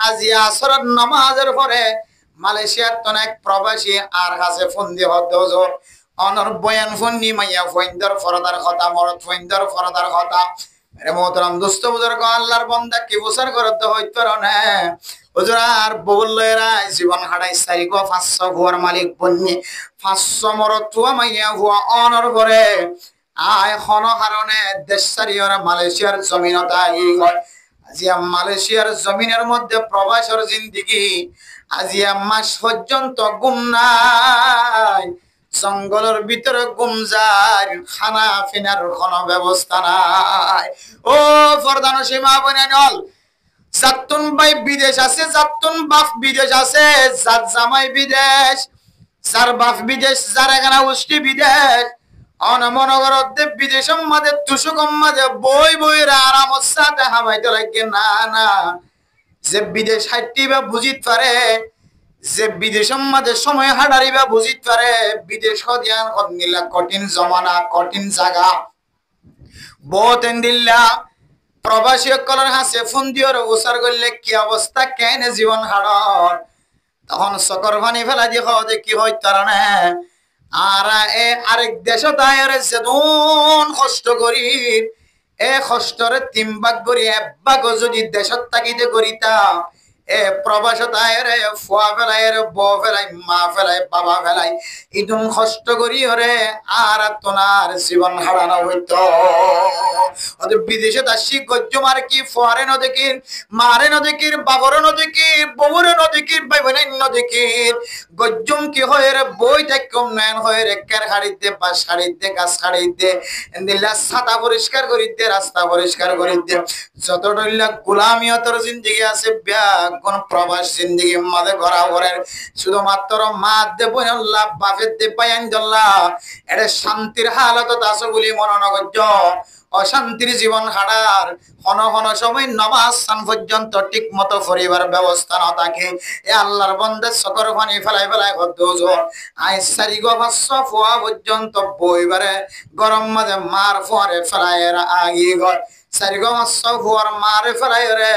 আজি আসরের নামাজের পরে মালয়েশিয়ার তো এক প্রবাসী আর কাছে ফোন দিয়ে হদ্দ হুজুর অনর বয়ান ফোন নি মাইয়া ফইন্দর ফরদার কথা মরদ ফইন্দর ফরদার কথা আরে মোহতরম দোস্ত বুজুর্গ আল্লাহর বান্দা কি বছর করতে হইতো না হুজুর আর বউলরা জীবন হারাই সারিগো 500 ঘর মালিক বন্নি 500 মরদ তুয়া মাইয়া হুয়া অনর করে আয় হন হারণে দেশ সারিয়র মালয়েশিয়ার জমিনত আই হয় আজিয়া মালয়েশিয়ার জমিনের মধ্যে প্রবাসের জিন্দেগি আজিয়া মাস পর্যন্ত গুম নাই জঙ্গলের ভিতরে গুম যায় খানা ফিনার কোনো ব্যবস্থা নাই ও ফরদান সীমা বনেনল জাতুন ভাই বিদেশ আছে জাতুন বাপ বিদেশ আছে জাত জামাই বিদেশ যার বাপ বিদেশ যার এখানে উষ্টি বিদেশ অনমনগরতে বিদেশের মাঝে তুষুকম মাঝে বই বইরা আরাম সাথে হামাইতে লাগে না না যে বিদেশ হাইটি বা বুঝিত পারে যে বিদেশের মাঝে সময় হাঁটারি বা বুঝিত পারে বিদেশ হদিয়ান হদিলা কঠিন জমানা কঠিন জায়গা বহুত দিল্লা প্রবাসী কলর হাসে ফোন দিওর উসার করলে কি অবস্থা কেন জীবন হাড়র তখন সকর ভানি ফেলা দিয়ে যে কি হয় তারা না আর আরেক দেশ তাইরে যেদুন কষ্ট করি এ কষ্টরে 3 ভাগ করি 1 ভাগ যদি দেশত থাকিতে করিতা এ প্রবাস তাইরে ফুয়া ফেলাই রে বউ ফেলাই মা ফেলাই বাবা ফেলাই ইদুন কষ্ট করি ওরে আর তোনার জীবন হারানো হইতো ওদের বিদেশে দাসি গজ্জমার কি ফুয়ারে নদীকির মারে নদীকির বাবরে নদীকির বউরে নদীকির ভাই বোনের নদীকির গজ্জম কি হয় রে বই দেখম নেন হয় রে কের হাড়িতে বাস হাড়িতে গাছ হাড়িতে দিল্লা ছাতা পরিষ্কার করিতে রাস্তা পরিষ্কার করিতে যত ডইলা গোলামিয়তর জিন্দেগি আছে ব্যাগ কোন প্রবাস জিন্দেগি মাঝে ঘোরা ঘরের শুধুমাত্র মা দে বইনল্লাহ বাপের দে পায়ান দল্লা এটা শান্তির হালত আছে বলি মনে নগজ্য অশান্তির জীবন হারার হন হন সময় নামাজ সান পর্যন্ত ঠিক মতো পরিবার ব্যবস্থা না থাকে এ আল্লাহর বন্দে সকর পানি ফেলাই ফেলাই হদ্দোজ আই সারি গো 500 ফুয়া পর্যন্ত বইবারে গরম মাঝে মার ফুয়ারে ফেলাই আগি গর সারি গো 500 ফুয়ার মারে ফেলাই রে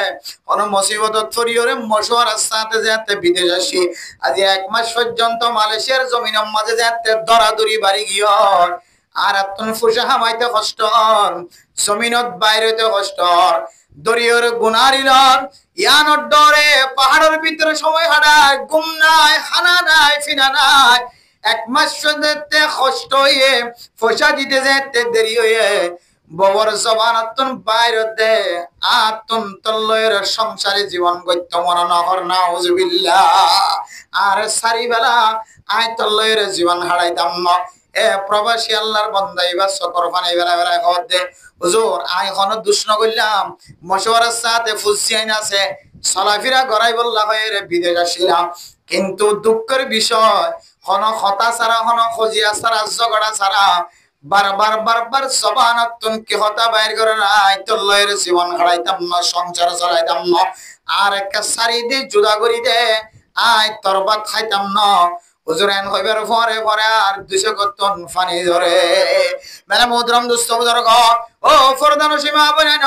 কোন মুসিবত থরিয়রে মশওয়ার সাথে যেতে বিদেশ আসি আজ 1 মাস পর্যন্ত মালয়েশিয়ার জমিনের মাঝে যেতে দরাদরি বাড়ি গিয়ে আর আত্মন ফুসা হামাইতে কষ্ট জমিনত বাইরেতে কষ্ট দরিয়র গুনারিলর ইয়ানর ডরে পাহাড়ের ভিতরে সময় হাঁটায় ঘুম নাই খানা নাই ফিনা নাই 1 মাস যেতে কষ্ট হয়ে পয়সা দিতে যেতে দেরি হয়ে ববর জবান আত্মন বাইরেতে আত্মন তল্লয়ের সংসারে জীবন গত্য মন নহর নাউজুবিল্লাহ আর সারি বেলা আয় তল্লয়ের জীবন হারাইতাম না এ প্রবাসী আল্লাহর বান্দা এবার সকর ফানি বেলা বেলা হতে হুজুর আই হন দুষ্ণ করলাম মশওয়ারার সাথে ফুসিয়াইন আছে চলাফেরা গড়াই বললা হয়ে রে বিদেশ আসিলাম কিন্তু দুঃখের বিষয় হন হতা ছাড়া হন খজিয়া ছাড়া জগড়া ছাড়া বারবার বারবার জবানাতুন কি হতা বাইর করে নাই তল্লয়ের জীবন হারাইতাম না সংসার চালাইতাম না আর একটা সারি দিয়ে জুদা করি দে আয় তরবাত খাইতাম না হুজুরান হইবার পরে পরে আর 200 কতন পানি ধরে মানে মুদরম দুস্থ বুজুর্গ ও ফরদান সীমা বনেন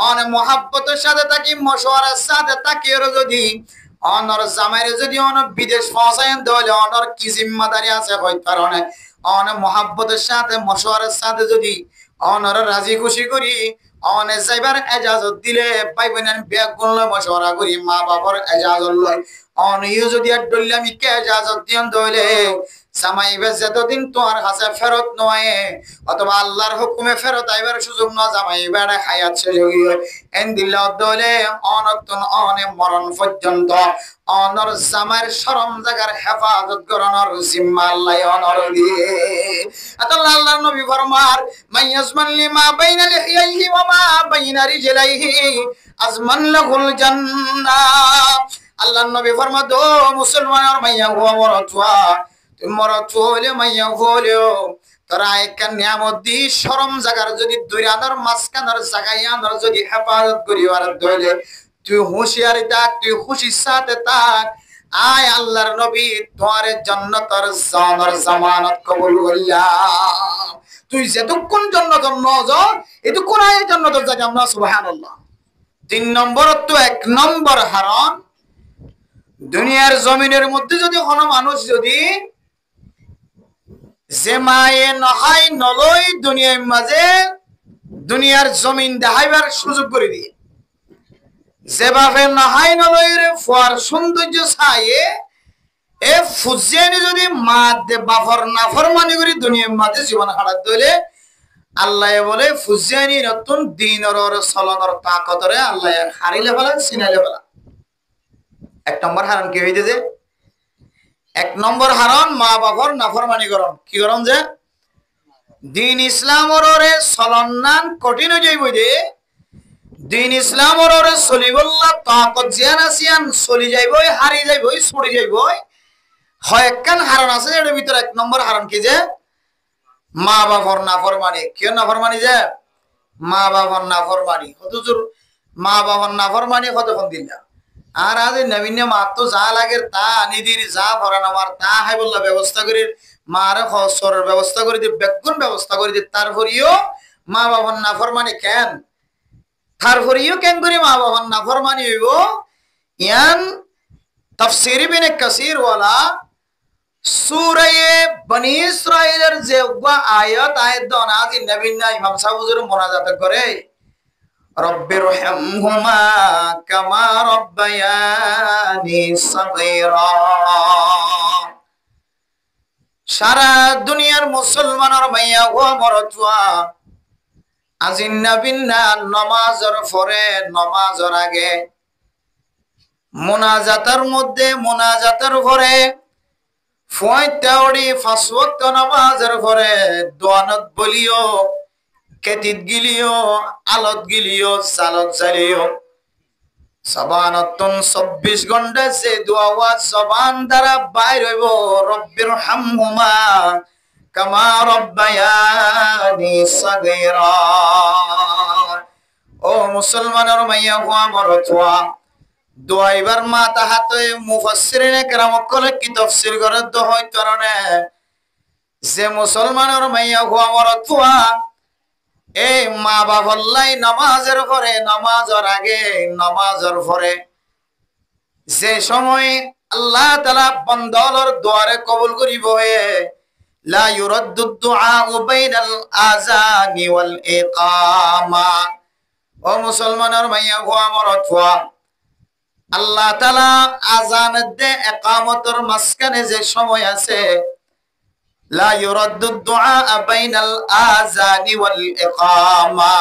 অন মোহাব্বতের সাথে তাকি মশওয়ারার সাথে তাকি যদি অনর জামাইরে যদি অন বিদেশ পৌঁছায় দলে অনর কি জিম্মাদারি আছে হইতে কারণে অন মোহাব্বতের সাথে মশওয়ারার সাথে যদি অনর রাজি খুশি করি অনে যাইবার এজাজত দিলে ভাই বোনের বিয়া করলে মশওয়ারা করি মা বাবার এজাজত লয় অনিও যদি আর ডললে আমি কে এজাজত দিন দইলে জামাইবে যতদিন তোমার কাছে ফেরত নয় অথবা আল্লাহর হুকুমে ফেরত আইবার সুযোগ না জামাইবে হায়াত শেষ হয়ে এন দিল্লা দলে অনতন অনে মরণ পর্যন্ত অনর জামাইর শরম জাগার হেফাজত করানোর জিম্মা আল্লাহ অনর দিয়ে আল্লাহ আল্লাহর নবী ফরমার মাইয়াজমান লিমা বাইনা লিহিয়াইহি ওয়া মা বাইনা রিজলাইহি আজমান লাহুল জান্নাহ আল্লাহর নবী ফরমাতো মুসলমানের মাইয়া হুয়া মরতুয়া মরতুলে মাইয়া হলেও তোরা একটা নিয়ামত দি শরম জাগার যদি দুইরানোর মাঝখানোর জাগায় আনোর যদি হেফাজত করি আর দইলে তুই হুঁশিয়ারি থাক তুই খুশির সাথে থাক আয় আল্লাহর নবী তোমার জান্নাতের জানার জামানত কবুল করলাম তুই যেতক্ষণ জান্নাতের নজর এতক্ষণ আয় জান্নাতের জায়গা আমরা সুবহানাল্লাহ তিন নম্বর তো এক নম্বর হারণ দুনিয়ার জমিনের মধ্যে যদি কোনো মানুষ যদি যে মায়ে নহাই নলই দুনিয়ার মাঝে দুনিয়ার জমিন দেখাইবার সুযোগ করে দিয়ে যে বাপে নহাই নলইয়ের ফুয়ার সৌন্দর্য ছায়ে এ ফুজিয়ানি যদি মা দে বাপর নাফরমানি করে দুনিয়ার মাঝে জীবন হারাত দইলে আল্লাহ বলে ফুজিয়ানি নতুন দিনর চলনের তাকতরে আল্লাহ হারিলে ফেলা চিনাইলে ফেলা এক নম্বর হারণ কি হইতেছে এক নম্বর হারণ মা বাপর নাফরমানি করন কি করন যে দিন ইসলামর চলনান কঠিন হয়ে যাইব যে দিন ইসলামর চলিবল্লা তাকত জিয়ান আসিয়ান চলি যাইবই হারি যাইবই ছড়ি যাইবই হয় একখান হারণ আছে এর ভিতরে এক নম্বর হারণ কি যে মা বাপর নাফরমানি কেউ নাফরমানি যে মা বাপর নাফরমানি হুজুর মা বাপর নাফরমানি কতক্ষণ দিলা আর আজ নবীন মা তো যা লাগে তা নিদির যা ভরান আমার তা হাই বললা ব্যবস্থা করি মার খসরের ব্যবস্থা করে দি বেগুন ব্যবস্থা করে দি তারপরেও মা বাবার নাফরমানি কেন তারপরেও কেন করে মা বাবার নাফরমানি হইব ইয়ান তাফসীর ইবনে কাসির ওয়ালা সূরা বনী ইসরাঈলের যে আয়াত দনাজি নবীন ইমাম সাহেব হুজুর মুনাজাত করে রব্বিরহামহুমা কামা রব্বায়ানি সগীরা সারা দুনিয়ার মুসলমানের মাইয়া ও মরতুয়া আজিন নবীনা নামাজের পরে নামাজের আগে মুনাজাতের মধ্যে মুনাজাতের পরে ফুয়াইতাওড়ি পাঁচ ওয়াক্ত নামাজের পরে দোয়ানত বলিও কেতিত গিলিও আলত গিলিও সালত জালিও জবানতন 24 ঘন্টা যে দোয়া জবান দ্বারা বাইর হইব রব্বিরহামহুমা কামা রব্বায়ানি সগীরা ও মুসলমানের মাইয়া হুয়া মরতুয়া দোয়াইবার মা তাহাতে মুফাসসিরিনে কেরাম কলে কি তাফসীর করে তো হয় কারণে যে মুসলমানের মাইয়া হুয়া মরতুয়া এই মা বাবাল্লাই নামাজের পরে নামাজের আগে নামাজের পরে যে সময় আল্লাহ তাআলা বান্দার দোয়ারে কবুল করিব লা ইউরাদ্দু দুআ বাইনাল আযানি ওয়াল ইকামা ও মুসলমানের মাইয়া হুয়া মরতুয়া আল্লাহ তাআলা আযান দে ইকামতের মাঝখানে যে সময় আছে লা ইউরাদ্দু দুআ বাইনাল আযানি ওয়াল ইকামা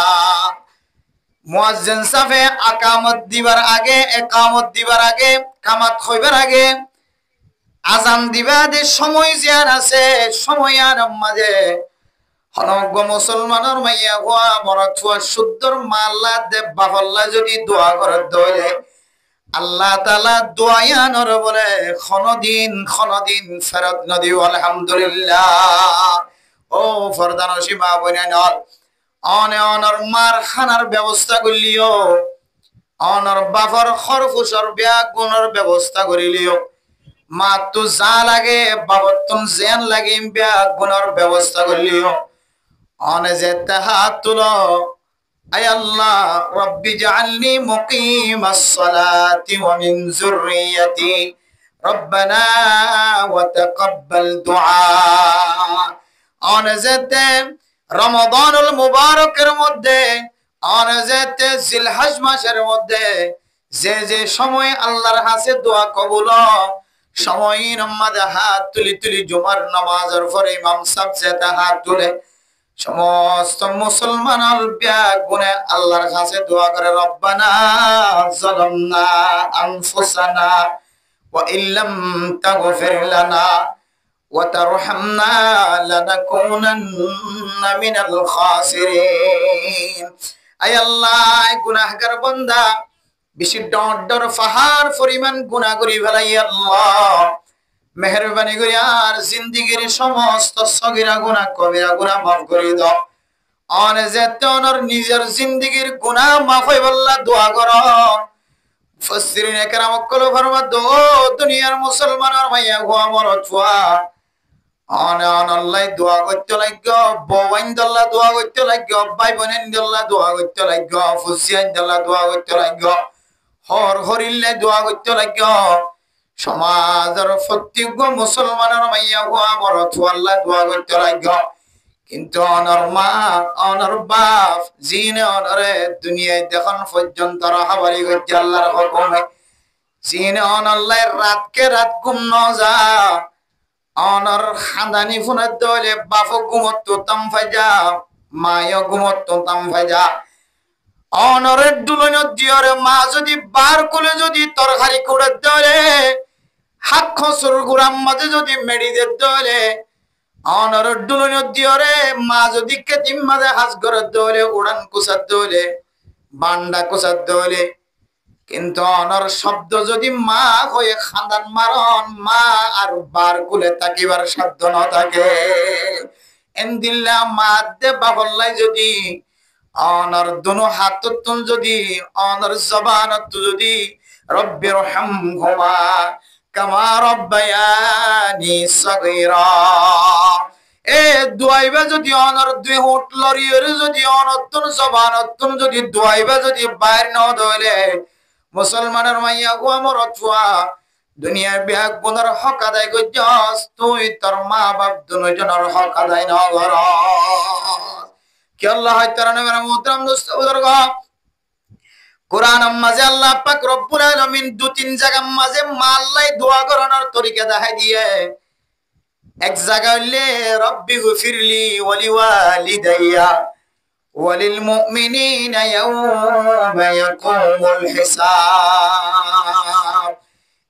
মুয়াজ্জিন সাফে আকামত দিবার আগে ইকামত দিবার আগে কামাত হইবার আগে আযান দিবাদের সময় জিয়ার আছে সময়ার মাঝে হনগ মুসলমানের মাইয়া হুয়া মরতুয়া শুদ্ধর মাল্লা দে বাহল্লা যদি দোয়া করে দইলে আল্লাহ তাআলা দোয়ায়ানর বলে খনদিন ফেরত নদী আলহামদুলিল্লাহ ও ফরদান সীমা বইনানর অনর মার খানার ব্যবস্থা করলিও অনর বাফর খরফুসর বিয়া গুণর ব্যবস্থা করিলিও মা তো যা লাগে বাবার তুম জেন লাগে বিয়া গুণর ব্যবস্থা করলিও অনে যে হাত তুলো আয় আল্লাহ রব্বি জাআলনি মুকিমাস সালাতি ওয়া মিন যুররিয়াতি রব্বানা ওয়া তাকাব্বাল দুআ অনজতে রমাদানুল মুবারকের মধ্যে অনজতে জিলহজ মাসের মধ্যে যে যে সময় আল্লাহর কাছে দোয়া কবুল সময়ের মধ্যে হাত তুলি জুমার নামাজের পরে ইমাম সাহেব যেতে হাত তুলে সমস্ত মুসলমান গুনে আল্লাহর কাছে দোয়া করে রব্বানা যালামনা আনফুসানা ওয়া ইল্লাম তাগফির লানা ওয়া তারহামনা লানাকুনান্না মিনাল খাসিরিন আয় আল্লাহ গুনাহগার বান্দা বেশি ডর ফাহার পরিমাণ গুনাহ করি ফেলাই আল্লাহ মেহরবানি করে আর জিন্দেগীর সমস্ত সগীরা গুনাহ কবিরা গুনাহ মাফ করে দাও অনে যেতে ওনার নিজের জিন্দেগীর গুনাহ মাফ হয় আল্লাহ দোয়া করো মুফাসসিরিনে কেরাম কল ফরমাত দুনিয়ার মুসলমানের মাইয়া গোয়া মরতুয়া অনলাই দোয়া করতে লাগব, বউয়াইন দল্লা দোয়া করতে লাগব, ভাই বোনেন দল্লা দোয়া করতে লাগব, ফুসিয়াইন দল্লা দোয়া করতে লাগব, হর হরিল্লে দোয়া করতে লাগব। সমাজের প্রত্যেক মুসলমানের মাইয়া হওয়া বড় আল্লাহ দোয়া করতে লাগব। কিন্তু অনর মা অনর বাপ জিনে অনরে দুনিয়ায় দেখুন পর্যন্ত রাহাবারি করতে আল্লাহর হুকুমে জিনে অনল্লাই রাতকে রাত ঘুম ন যা অনর খানদানি ফুনের দলে বাপ ঘুমত তাম ফাইজা মায় ঘুমত তাম ফাইজা অনরের দুলনত দিয়রে মা যদি বার কোলে যদি তরকারি করে দলে হাত খসর গুড়াম মাঝে যদি মেডিদের দলে অনরের দুলনত দিয়রে মা যদি কেতিম মাঝে হাজ করে দলে উড়ান কুসার দলে বান্ডা কুসার দলে কিন্তু অনর শব্দ যদি মা হয়ে খানদান মারন মা আর বার কুলে তাকিবার সাধ্য ন থাকে এন্দিল্লা মা দে বাবল্লাই যদি অনর দুনো হাত যদি অনর জবান যদি রব্বির হামহুমা কামা রব্বায়ানি সগীরা এ দুয়াইবা যদি অনর দুই হোট লরিয়র যদি অনতন জবানতন যদি দুয়াইবা যদি বাইর ন দলে মুসলমানের মাইয়া গো আমার অথুয়া দুনিয়ার বিহাগ গুণের হক আদায় করছস তুই তোর মা বাপ দুজনের হক আদায় ন কর কি আল্লাহ তাআলা নবীর মুহতারাম দোস্ত বুজুর্গ কোরআন মাঝে আল্লাহ পাক রব্বুল আলামিন দু তিন জায়গা মাঝে মা আল্লাহ দোয়া করানোর তরিকা দেখাই দিয়ে এক জায়গা হইলে রব্বি গফিরলি ওয়ালি ওয়ালিদাইয়া ওয়ালিল মুমিনিনা ইয়াওমা ইয়াকুমুল হিসাব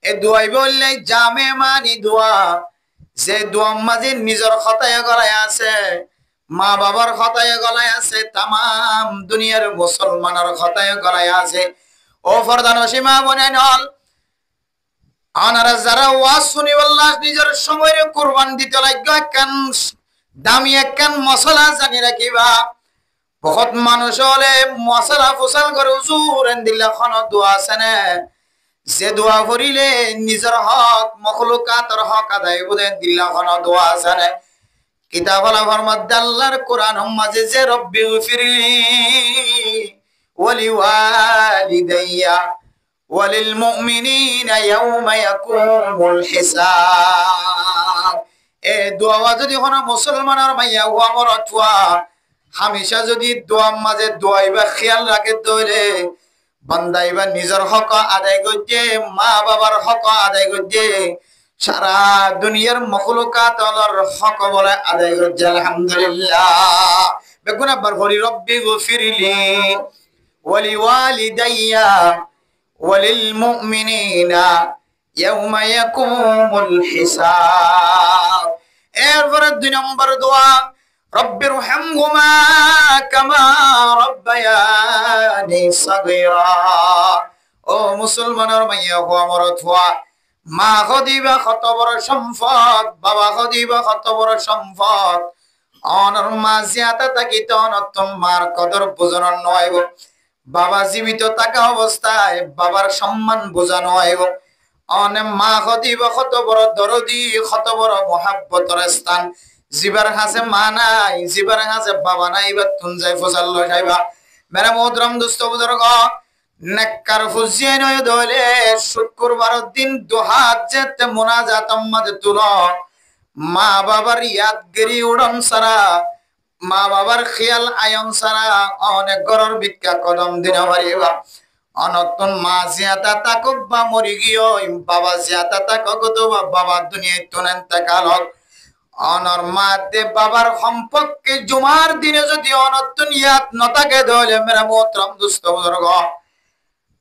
এ দোয়াই বললে জামে মানি দোয়া যে দোয়া মাঝে নিজের খতায় গলায় আছে মা বাবার খতায় গলায় আছে তামাম দুনিয়ার মুসলমানের খতায় গলায় আছে ও ফরদান সীমা বনে নল আনারা যারা ওয়াজ শুনি আল্লাহ নিজের সময়ের কুরবান দিতে লাগবে কান দামি একখান মশলা জানি রাখিবা বহুত মানুষ হলে মশলা ফুসাল করে হুজুর এন্দিল্লা খন দোয়া আছে না যে দোয়া করিলে নিজের হক মখলুকাতের হক আদায় বুঝে দিল্লা খন দোয়া আছে না কিতাব ফরমাত আল্লাহর কোরআন মাঝে যে রব্বি গফিরলি ওয়ালি ওয়ালিদাইয়া ওয়ালিল মুমিনিনা ইয়াওমা ইয়াকুমুল হিসাব এ দোয়া যদি কোন মুসলমানের মাইয়া ও আমার অথবা হামেশা যদি দোয়া মাঝে দোয়াইবা খেয়াল রাখে দইলে বান্দাইবা নিজের হক আদায় করতে মা বাবার হক আদায় করতে সারা দুনিয়ার মখলুকাত আল্লাহর হক বলে আদায় করতে আলহামদুলিল্লাহ বেগুন আবার বলি রব্বি গফিরলি ওয়ালি ওয়ালিদাইয়া ওয়ালিল মুমিনিনা ইয়াওমা ইয়াকুমুল হিসাব এরপরে দুই নম্বর দোয়া রব্বির হামহুমা কামা রব্বায়ানি সগীরা ও মুসলমানের মাইয়া হো আমার অথবা মা খদিবা কত বড় সম্পদ বাবা খদিবা কত বড় সম্পদ অনর মা জিয়াতা তাকিত অনতম মার কদর বুঝানো নয় বাবা জীবিত থাকা অবস্থায় বাবার সম্মান বোঝানো হইব অনে মা খদিবা কত বড় দরদি কত বড় মহাব্বতের স্থান জিবার কাছে মা নাই জিবার কাছে বাবা নাই বা তুন যাই ফসল লইবা মেরা মোহতরম দোস্ত বুজুর্গ নেককার ফুজিয়ে নয় দলে শুক্রবারের দিন দুহাত যেতে মুনাজাত মাঝে তুলো মা বাবার ইয়াদগিরি উড়ন সারা মা বাবার খেয়াল আয়ন সারা অনেক গরর ভিক্ষা কদম দিন পারিবা অনতন মা জিয়াতা তাকক বা মরি গিয়ে বাবা জিয়াতা তাকক তো বাবা দুনিয়ায় তুনেন তাকালক অনর মা দে বাবার সম্পর্কে জুমার দিনে যদি অনতন ইয়াত নতাকে দলে মেরা মোহতরম দোস্ত বুজুর্গ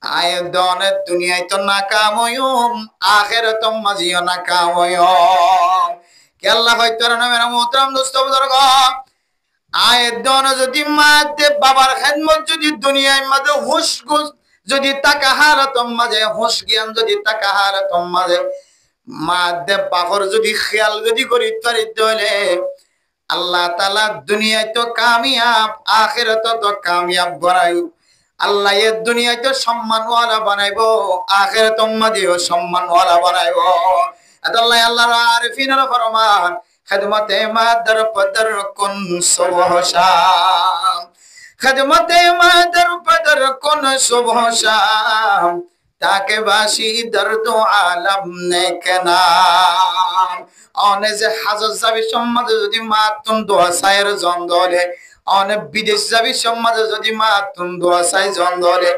আয় দনে দুনিয়ায় তো নাকাময়ুম আখিরাত মাজিও নাকাময়ুম কে আল্লাহ হয়তো মেরা মোহতরম দোস্ত বুজুর্গ আয় দন যদি মা দে বাবার খেদমত যদি দুনিয়ায় মাঝে হুশ গুজ যদি টাকা হারাতম মাঝে হুশ জ্ঞান যদি টাকা হারাতম মাঝে মা দে বাবার যদি খেয়াল যদি করি তারি দলে আল্লাহ তাআলা দুনিয়ায় তো কামিয়াব আখিরাত তো কামিয়াব বানাইও আল্লাহ এর দুনিয়ায় তো সম্মানওয়ালা বানাইবো আখিরাত মাঝেও সম্মানওয়ালা বানাইবো আল্লাহ আল্লাহর আরিফিনের ফরমান खिदमत मादर पदर कुन सुबह शाम खिदमत मादर पदर कुन सुबह शाम ताके बाशी दर्द आलम ने के नाम অনে যে হাজার যাবি সমাজে যদি মা তুম দোয়া চাইয়ের জন ধরে অনে বিদেশ যাবি সমাজে যদি মা তুম দোয়া চাই জন ধরে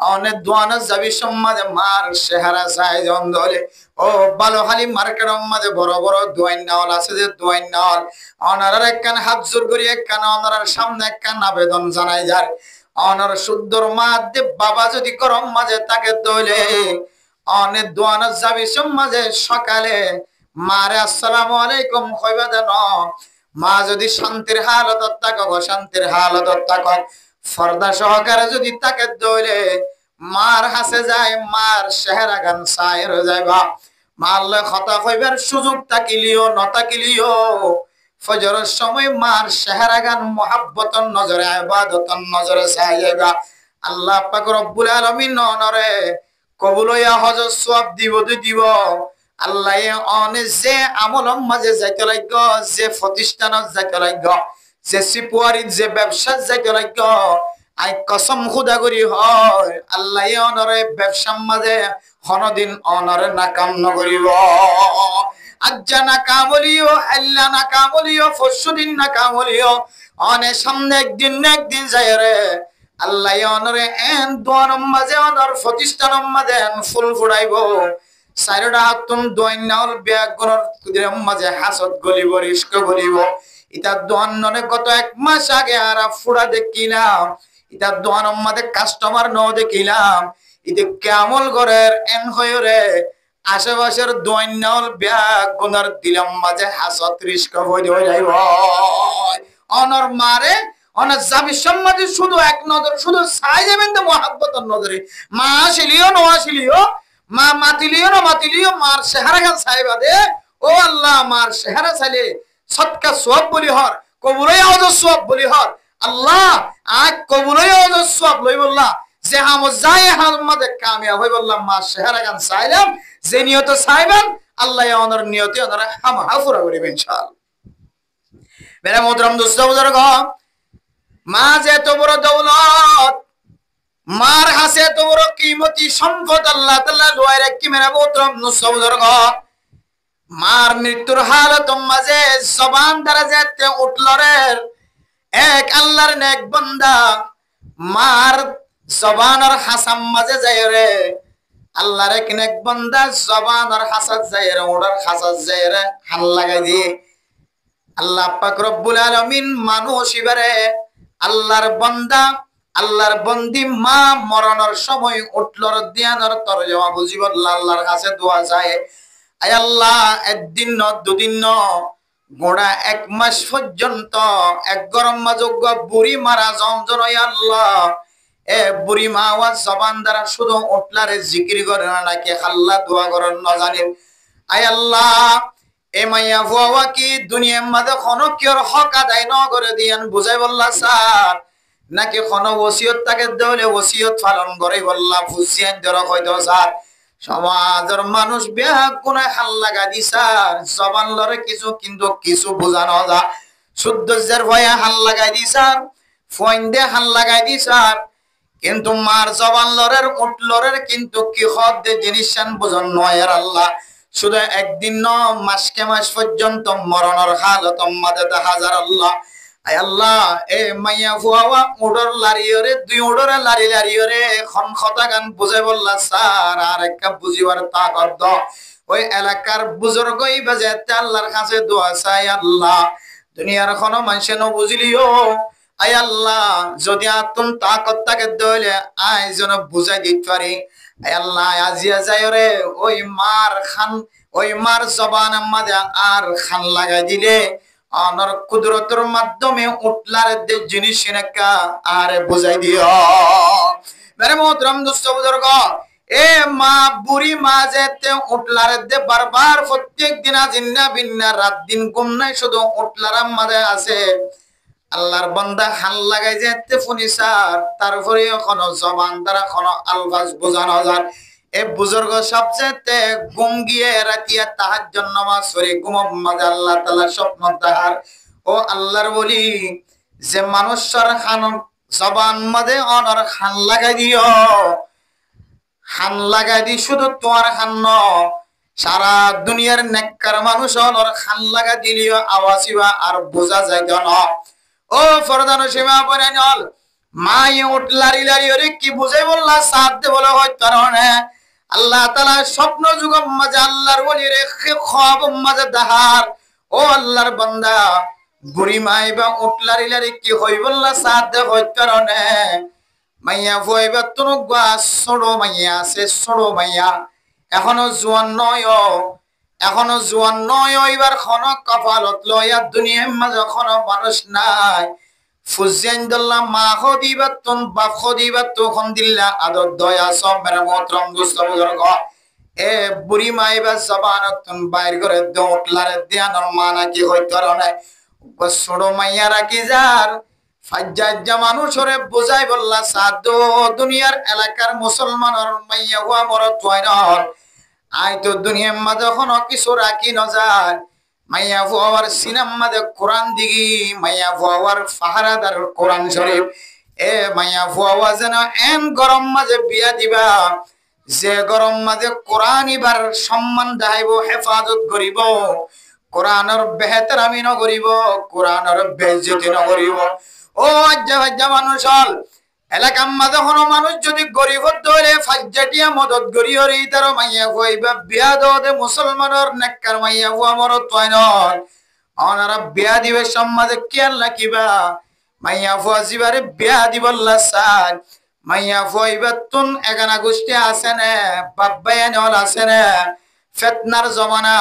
অনেক দোয়ানা যাবি সমাজে মার চেহারা চাই জন ধরে ও বালোহালি মার্কেট মাঝে বড় বড় দোয়াইন নাওয়াল আছে যে দোয়াইন নাওয়াল অনার একখান হাত জোর করি একখান অনার সামনে একখান আবেদন জানাই যার অনার শুদ্ধর মা দে বাবা যদি করম মাঝে তাকে দইলে অনেক দোয়ানা যাবি সমাজে সকালে মারে আসসালামু আলাইকুম কইবা দেন মা যদি শান্তির হালত থাকো শান্তির হালত থাকো ফর্দা সহকারে যদি তাকে দইলে মার হাসে যায় মার চেহারা গান সায়ের যাইবা মারলে কথা কইবার সুযোগ তাকিলিও নতাকিলিও ফজরের সময় মার চেহারা গান মুহাব্বতন নজরে ইবাদতন নজরে চাইবা আল্লাহ পাক রব্বুল আলামিন নরে কবুল হইয়া হজ সওয়াব দিব আল্লাহ অনে যে আমলম মাঝে যাইতে লাগ যে প্রতিষ্ঠানত যাইতে লাগ যে সিপুয়ারিত যে ব্যবসা যাইতে লাগ আই কসম খুদা করি হয় আল্লাহ অনরে ব্যবসার মাঝে কোনদিন অনরে নাকাম নকরিব আজ্জা নাকামলিও আল্লাহ নাকামলিও ফসুদিন নাকামলিও অনে সামনে একদিন না একদিন যায় রে আল্লাহ অনরে এন দোয়ার মাঝে অনর প্রতিষ্ঠানের মাঝে ফুল ফুড়াইব সাইরডা হাতুন দোয়াইন নাওল বিয়াগুনর কুদির মাঝে হাসদ গলিব রিস্ক গলিব ইতা দোয়ান ননে গত এক মাস আগে আর ফুড়া দেখিলাম ইতা দোয়ান মাঝে কাস্টমার ন দেখিলাম ইতে কেমল ঘরের এন হয়রে আশেপাশের দোয়াইন নাওল বিয়াগুনর দিলাম মাঝে হাসদ রিস্ক হয়ে যাইব অনর মারে অনার যাবি সম্মাদি শুধু এক নজর শুধু চাই যাবেন তো মহাব্বতর নজরে মা আসিলিও ন আসিলিও মা মাতিলিও না মাতিলিও মার চেহারা গান চাইবা দে ও আল্লাহ মার চেহারা চাইলে সৎকা সওয়াব বলি হর কবুলই আওয়াজ সওয়াব বলি হর আল্লাহ আজ কবুলই আওয়াজ সওয়াব লই বললা যে হাম যায় হাল মাদে কামিয়াব হই বললাম মার চেহারা গান চাইলাম যে নিয়ত চাইবেন আল্লাহ ওনার নিয়তে ওনারা হাম হাফুরা করিবেন ইনশাআল্লাহ মেরা মোহতরম দোস্ত বুজুর্গ মা যে এত বড় দৌলত মার হাসে এত বড় কিমতি সম্পদ আল্লাহ তাআলা লয় রাখি মেরা মোহতরম দোস্ত বুজুর্গ মার মৃত্যুর হালত মাঝে জবান দ্বারা যেতে উঠলরে এক আল্লাহর নেক বান্দা মার জবানের হাসাম মাঝে যায় রে আল্লাহর এক নেক বান্দা জবানের হাসাত যায় রে ওড়ার হাসাত যায় রে হাল লাগাই দিয়ে আল্লাহ পাক রব্বুল আলামিন মানুষ ইবারে আল্লাহর বান্দা আল্লাহর বন্দি মা মরণের সময় উঠলর দিয়ানর তরজমা বুঝিব আল্লাহর কাছে দোয়া যায় আয় আল্লাহ একদিন ন দুদিন ন গোড়া এক মাস পর্যন্ত এক গরম মাযোগ্য বুড়ি মারা জমজন আল্লাহ এ বুড়ি মা ওয়া জবান দ্বারা শুধু উঠলারে জিকির করে না নাকি আল্লাহ দোয়া করেন না জানেন আয় আল্লাহ এ মাইয়া ফুয়া কি দুনিয়ার মাঝে কোনো কিয়র হক আদায় ন করে দিয়ান বুঝাই বললা স্যার নাকি কোনো ওসিয়ত তাকে দেওয়ালে ওসিয়ত পালন করে বললা ফুসিয়ান ধর হয়তো স্যার সমাজের মানুষ বিয়া কোন হাল লাগা দিছার জবান লরে কিছু কিন্তু কিছু বোঝানো যা শুদ্ধের ভয়ে হাল লাগাই দিছার ফোন দে হাল লাগাই দিছার কিন্তু মার জবান লরের উঠলরের কিন্তু কি হদ দে জিনিস বোঝন নয় আর আল্লাহ শুধু একদিন ন মাসকে মাস পর্যন্ত মরণের হালত মাঝে হাজার আল্লাহ আয় আল্লাহ এ মাইয়া ফুয়া উডর লারিয়রে দুই উডরে লারি লারিয়রে খন কথা গান বুঝে বললা স্যার আর একটা বুঝিবার তাকত দ ওই এলাকার বুজুর্গই বাজে আল্লাহর কাছে দোয়া চাই আল্লাহ দুনিয়ার কোনো মানুষে ন বুঝলিও আয় আল্লাহ যদি আতুন তাকত তাকে দইলে আয় যেন বুঝাই দিতে পারি আয় আল্লাহ আজিয়া যায় রে ওই মার জবান মাঝে আর খান লাগাই দিলে অনর কুদরতের মাধ্যমে উঠলার জিনিস নাকা আর বুঝাই দিও মেরে মোহতরম দোস্ত বুজুর্গ এ মা বুড়ি মা যেতে উঠলার দে বারবার প্রত্যেক দিন জিন্না বিন্না রাত দিন ঘুম নাই শুধু উঠলার মাঝে আছে আল্লাহর বান্দা হাল লাগাই যেতে ফুনিসার তারপরে কোনো জবান দ্বারা কোনো আলফাজ বোঝানো যার এ বুজুর্গ সবচেয়ে ঘুম গিয়ে রাতিয়া তাহাজ্জুদ নামাজ পড়ে ঘুম মাঝে আল্লাহ তাআলা স্বপ্ন তাহার ও আল্লাহর বলি যে মানুষের খান জবান মাঝে অনর খান লাগাই দিও খান লাগাই দি শুধু তোমার খান ন সারা দুনিয়ার নেককার মানুষ অনর খান লাগা দিলিও আওয়াজিবা আর বোঝা যায় না ও ফরদান সীমা পরে নল মাই উঠ লারি লারি ওরে কি বুঝাই বললা সাথ দে বলে হয় কারণে আল্লাহ তাআলা স্বপ্ন যুগম মাঝে আল্লাহর ওলি রে খাব মাঝে দাহার ও আল্লাহর বান্দা বুড়ি মাই বা উঠ লারি লারি কি হই বললা সাথ দে হয় কারণে মাইয়া ভইবা তুন গা সড়ো মাইয়া সে সড়ো মাইয়া এখনো জোয়ান নয় এখনো জোয়ান নয় এবার খন কপালত লয়া দুনিয়ার মাঝে খন মানুষ নাই ফুজিয়াইন্দুল্লাহ মা খদিবাতুন বাপ খদিবাতু খন্দিল্লা আদর দয়া সব মেরা মোহতরম দোস্ত বুজুর্গ এ বুড়ি মাইবা জবানতুন বাইর করে দোটলারে দেয়ানোর মানা কি হইতো না ছোড়ো মাইয়া রাখি যার ফাজ্জাজ্জা মানুষরে বুঝাই বললা সাদো দুনিয়ার এলাকার মুসলমানের মাইয়া হুয়া মরত হয় না আই তো দুনিয়ার মাঝে কোনো কিছু রাখি ন যায় মাইয়া ফুয়ার সিনাম মাঝে কোরআন দিগি মাইয়া ফুয়ার ফাহারাদার কোরআন শরীফ এ মাইয়া ফুয়া যেন এন গরম মাঝে বিয়া দিবা যে গরম মাঝে কোরআন ইবার সম্মান দেখাইব হেফাজত করিব কোরআনের বেহতরামি ন করিব কোরআনের বেইজ্জতি ন করিব ও আজ্জা মানুষ হল এলাকার মাঝে কোনো মানুষ যদি গরিব হলে ফাজ্জাটিয়া মদত গরি হরি তার মাইয়া হইবা বিয়া দে মুসলমানের নেককার মাইয়া হুয়া মরত হয় নয় অনারা বিয়া দিবে সমাজে কেয়ার রাখিবা মাইয়া ফুয়া জিবারে বিয়া দিবল্লা সার মাইয়া ফুয়াইবা তুন এগানা গোষ্ঠী আছে নে বাব্বাইয়া নল আছে নে ফেতনার জমানা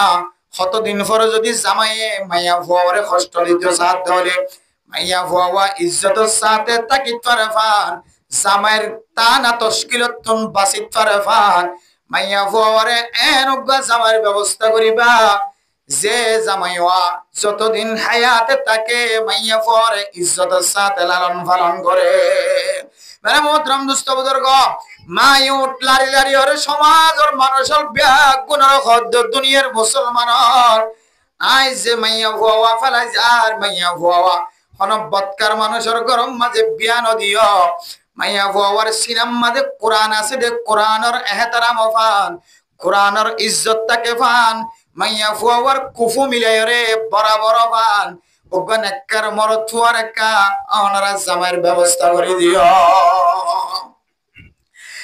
কতদিন পরে যদি জামাইয়ে মাইয়া ফুয়ারে কষ্ট দিতে সাথ ধরে মাইয়া ফুয়া ইজ্জতের সাথে তাকি তরে ফান জামাইয়ের টানা তশকিলতুন বাসিত তরে ফান মাইয়া ফুয়ারে এনগা জামাইয়ের ব্যবস্থা করিবা যে জামাইওয়া যতদিন হায়াতে তাকে মাইয়া ফুয়ারে ইজ্জতের সাথে লালন পালন করে মেরা মোহতরম দোস্ত বুজুর্গ মাই উঠ লারি লারি ওরে সমাজের মানুষের ব্যাগ গুণের হদ্দ দুনিয়ার মুসলমানের আই যে মাইয়া ফুয়া ফেলাই যার মাইয়া ফুয়া কোন বৎকার মানুষের গরম মাঝে বিয়া নদিও মাইয়া ফুয়ার সিনাম মাঝে কোরআন আছে দে কোরআনের এহতারাম ফান কোরআনের ইজ্জত তাকে ফান মাইয়া ফুয়ার কুফু মিলাই রে বরাবর ফান ওগন এককার মরথুয়ার একা ওনারা জামাইয়ের ব্যবস্থা করে দিও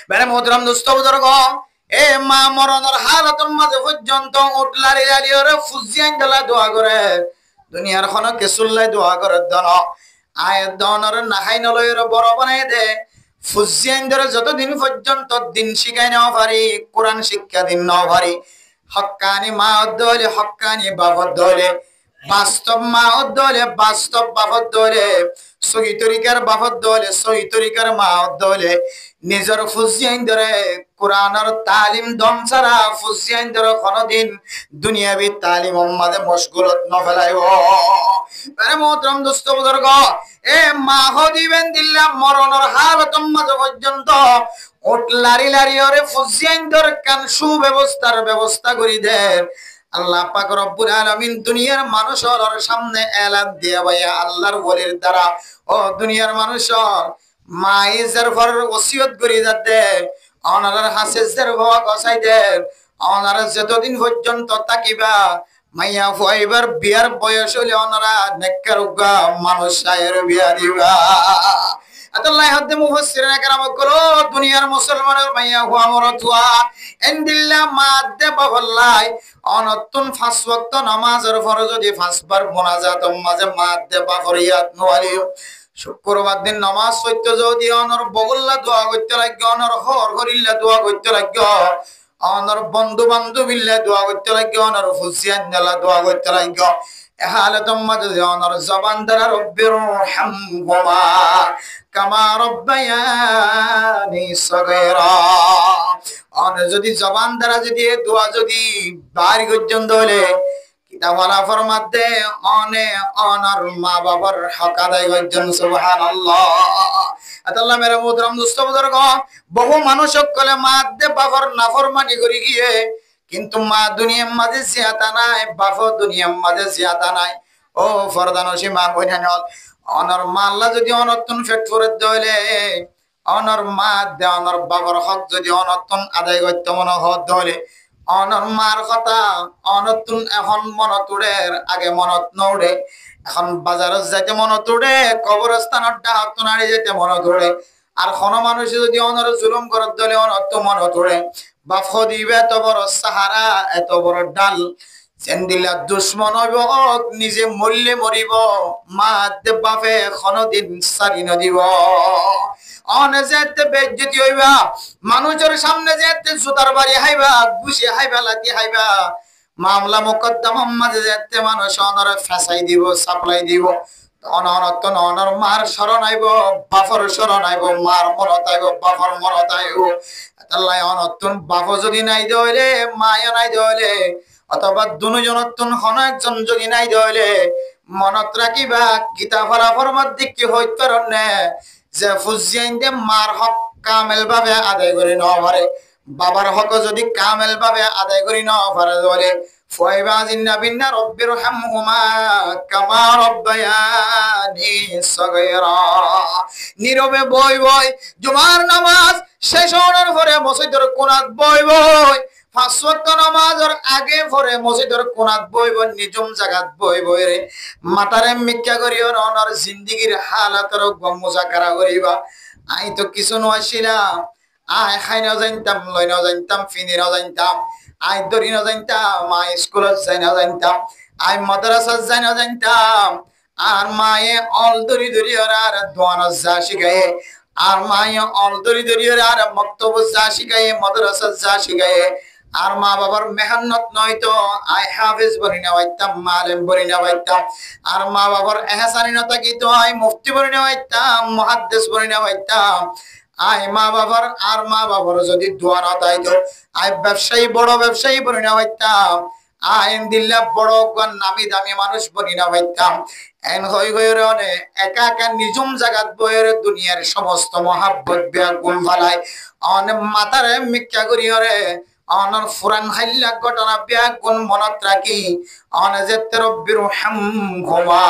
বেরে মোহতরম দোস্ত বুজুর্গ এ মা মরণের হালতের মাঝে পর্যন্ত উঠলারি লারি ওরে ফুজিয়ান দলা দোয়া করে দুনিয়ার খন কেসুল্লাই দোয়া করে দন আয়ের দনর নাখাই নলয়ের বড় বানাই দে ফুজিয়ান ধরে যতদিন পর্যন্ত দিন শিখাই নেওয়া পারি কোরআন শিক্ষা দিন নেওয়া পারি হক্কানি মা অদ্দলে হক্কানি বাবদ দলে বাস্তব মা অদ্দলে বাস্তব বাবদ দলে সহি তরিকার বাবদ দলে সহি তরিকার মা অদ্দলে নিজের ফুজিয়ান ধরে কোরআনের তালিম দম ছাড়া ফুজিয়ান ধরে কোনদিন দুনিয়াবি তালিম মাঝে মশগুলত নফেলাইব আরে মোহতরম দোস্ত বুজুর্গ এ মা হদিবেন দিল্লা মরণের হালত মাঝে পর্যন্ত ওট লারি লারি ওরে ফুজিয়ান ধরে কান সুব্যবস্থার ব্যবস্থা করি দেন আল্লাহ পাক রব্বুল আলামিন দুনিয়ার মানুষের সামনে এলান দিয়া ভাইয়া আল্লাহর ওলির দ্বারা ও দুনিয়ার মানুষের মাইজের ফর ওসিয়ত করি যাতে অনার হাসেজের ভবা কসাই দেন অনার যতদিন পর্যন্ত তাকিবা মাইয়া ফুয়াইবার বিয়ার বয়স হলে অনারা নেককার উগা মানুষ সায়ের বিয়া দিবা আল্লাহ হাতে মুফাসসিরিন کرام কলো দুনিয়ার মুসলমানের মাইয়া হুয়া মরতুয়া এন্দিল্লা মাদে বাবাল্লাই অনতুন পাঁচ ওয়াক্ত নামাজের ফরজ যদি পাঁচবার মুনাজাত মাঝে মাদে বাফরিয়াত নওয়ালি শুক্রবার দিন নামাজ সত্য যদি অনর বগল্লা দোয়া করতে লাগে অনর হর করিল্লা দোয়া করতে লাগে অনর বন্ধু বান্ধবিল্লা দোয়া করতে লাগে অনর ফুসিয়ান নালা দোয়া করতে লাগে হালাতুম মাঝে অনর জবান দ্বারা রব্বির হামহুমা কামা রব্বায়ানি সগীরা অন যদি জবান দ্বারা যদি দোয়া যদি বাড়ি পর্যন্ত হলে দেওয়ালা ফরমাতে অনে অনর মা বাবার হক আদায় করছেন সুবহানাল্লাহ। আল্লাহ মেরে মুহতারাম দোস্ত বুজুর্গ, বহু মানুষ সকলে মা দে বাবার নাফরমানি করে গিয়ে, কিন্তু মা দুনিয়ার মাঝে জিয়াতা নাই, বাপ দুনিয়ার মাঝে জিয়াতা নাই। ও ফরদানসী মা বইনান, অনর মা আল্লাহ যদি অনর্তন ফেট করে দইলে, অনর মা দে অনর বাবার হক যদি অনর্তন আদায় করতে মনে হত হলে, অনর মার কথা অনতুন এখন মনত উড়ে, আগে মনত নউড়ে। এখন বাজারত যাইতে মনত উড়ে, কবরস্থানত ডাহাত নাড়ি যেতে মনত উড়ে। আর কোন মানুষ যদি অনর জুলুম করত দলে অনত মনত উড়ে। বাপ দিবে এত বড় সাহারা, এত বড় ডাল, চেন্দিলা দুশ্মন হইব, নিজে মরলে মরিব, মা দে বাপে কোনদিন সারি নদিব। অনে যেতে বেজ্জতি হইবা, মানুষের সামনে যেতে জুতার বাড়ি হাইবা, গুছি হাইবা, লাতি হাইবা, মামলা মোকদ্দমা মাঝে যেতে মানুষ অনরে ফেসাই দিব, সাপ্লাই দিব। অনর অনর মার শরণ আইব, বাপর শরণ আইব, মার মনত আইব, বাপর মনত আইব। আল্লাহ অনতুন বাপ যদি নাই দইলে, মায়া নাই দইলে, অথবা দুজনতুন হন একজন যদি নাই দইলে, মনত রাখিবা গীতা ফলাফর মধ্যে কি হইত পারে যে ফুজিয়াইন দে মার হক কামেল ভাবে আদায় করে ন পারে, বাবার হক যদি কামেল ভাবে আদায় করে ন পারে বলে ফয়বা জিন্নাবিন্না রব্বির হামহুমা কামা রব্বায়ানি সগীরা। নীরবে বই বই জুমার নামাজ শেষ হওয়ার পরে মসজিদের কোণাত বই বই, 5 ওয়াক্ত নামাজের আগে পরে মসজিদের কোণাত বই বই, নিজম জায়গাত বই বই রে মাতারে মিক্কা করিও অনর জিন্দেগীর হালাতর মুজাকারা করিবা। আই তো কিছু নছিলাম, আই খাই ন জানতাম, লই ন জানতাম, ফিনি ন জানতাম, আই দরি ন জানতাম, আই স্কুলত যাই ন জানতাম, আই মাদ্রাসাত যাই ন জানতাম। আর মায়ে অল দরি দরি আর দোয়ানত যা শিখায়ে, আর মায়ে অল দরি দরি আর মক্তব যা শিখায়ে, মাদ্রাসাত যা শিখায়ে। আর মা বাবার মেহনত নয়তো আই হাফেজ বলি না পাইতাম, মালেম বলি না পাইতাম। আর মা বাবার এহসানি না থাকিতো আই মুফতি বলি না পাইতাম, মুহাদ্দিস বলি না পাইতাম। আই মা বাবার আর মা বাবার যদি দোয়া না তাইতো আই ব্যবসায়ী, বড় ব্যবসায়ী বলি না পাইতাম। আইন দিল্লা বড় নামি দামি মানুষ বলি না পাইতাম। এন হই হইরে অনে একা একা নিজুম জাগাত বইয়ের দুনিয়ার সমস্ত মহাব্বত বেগুন ফালাই অনে মাতারে মিক্কা করি হরে অনর ফুরান হাইল্লা ঘটনা বেগুন মনত রাখি অনে যেতে রব্বির হামহুমা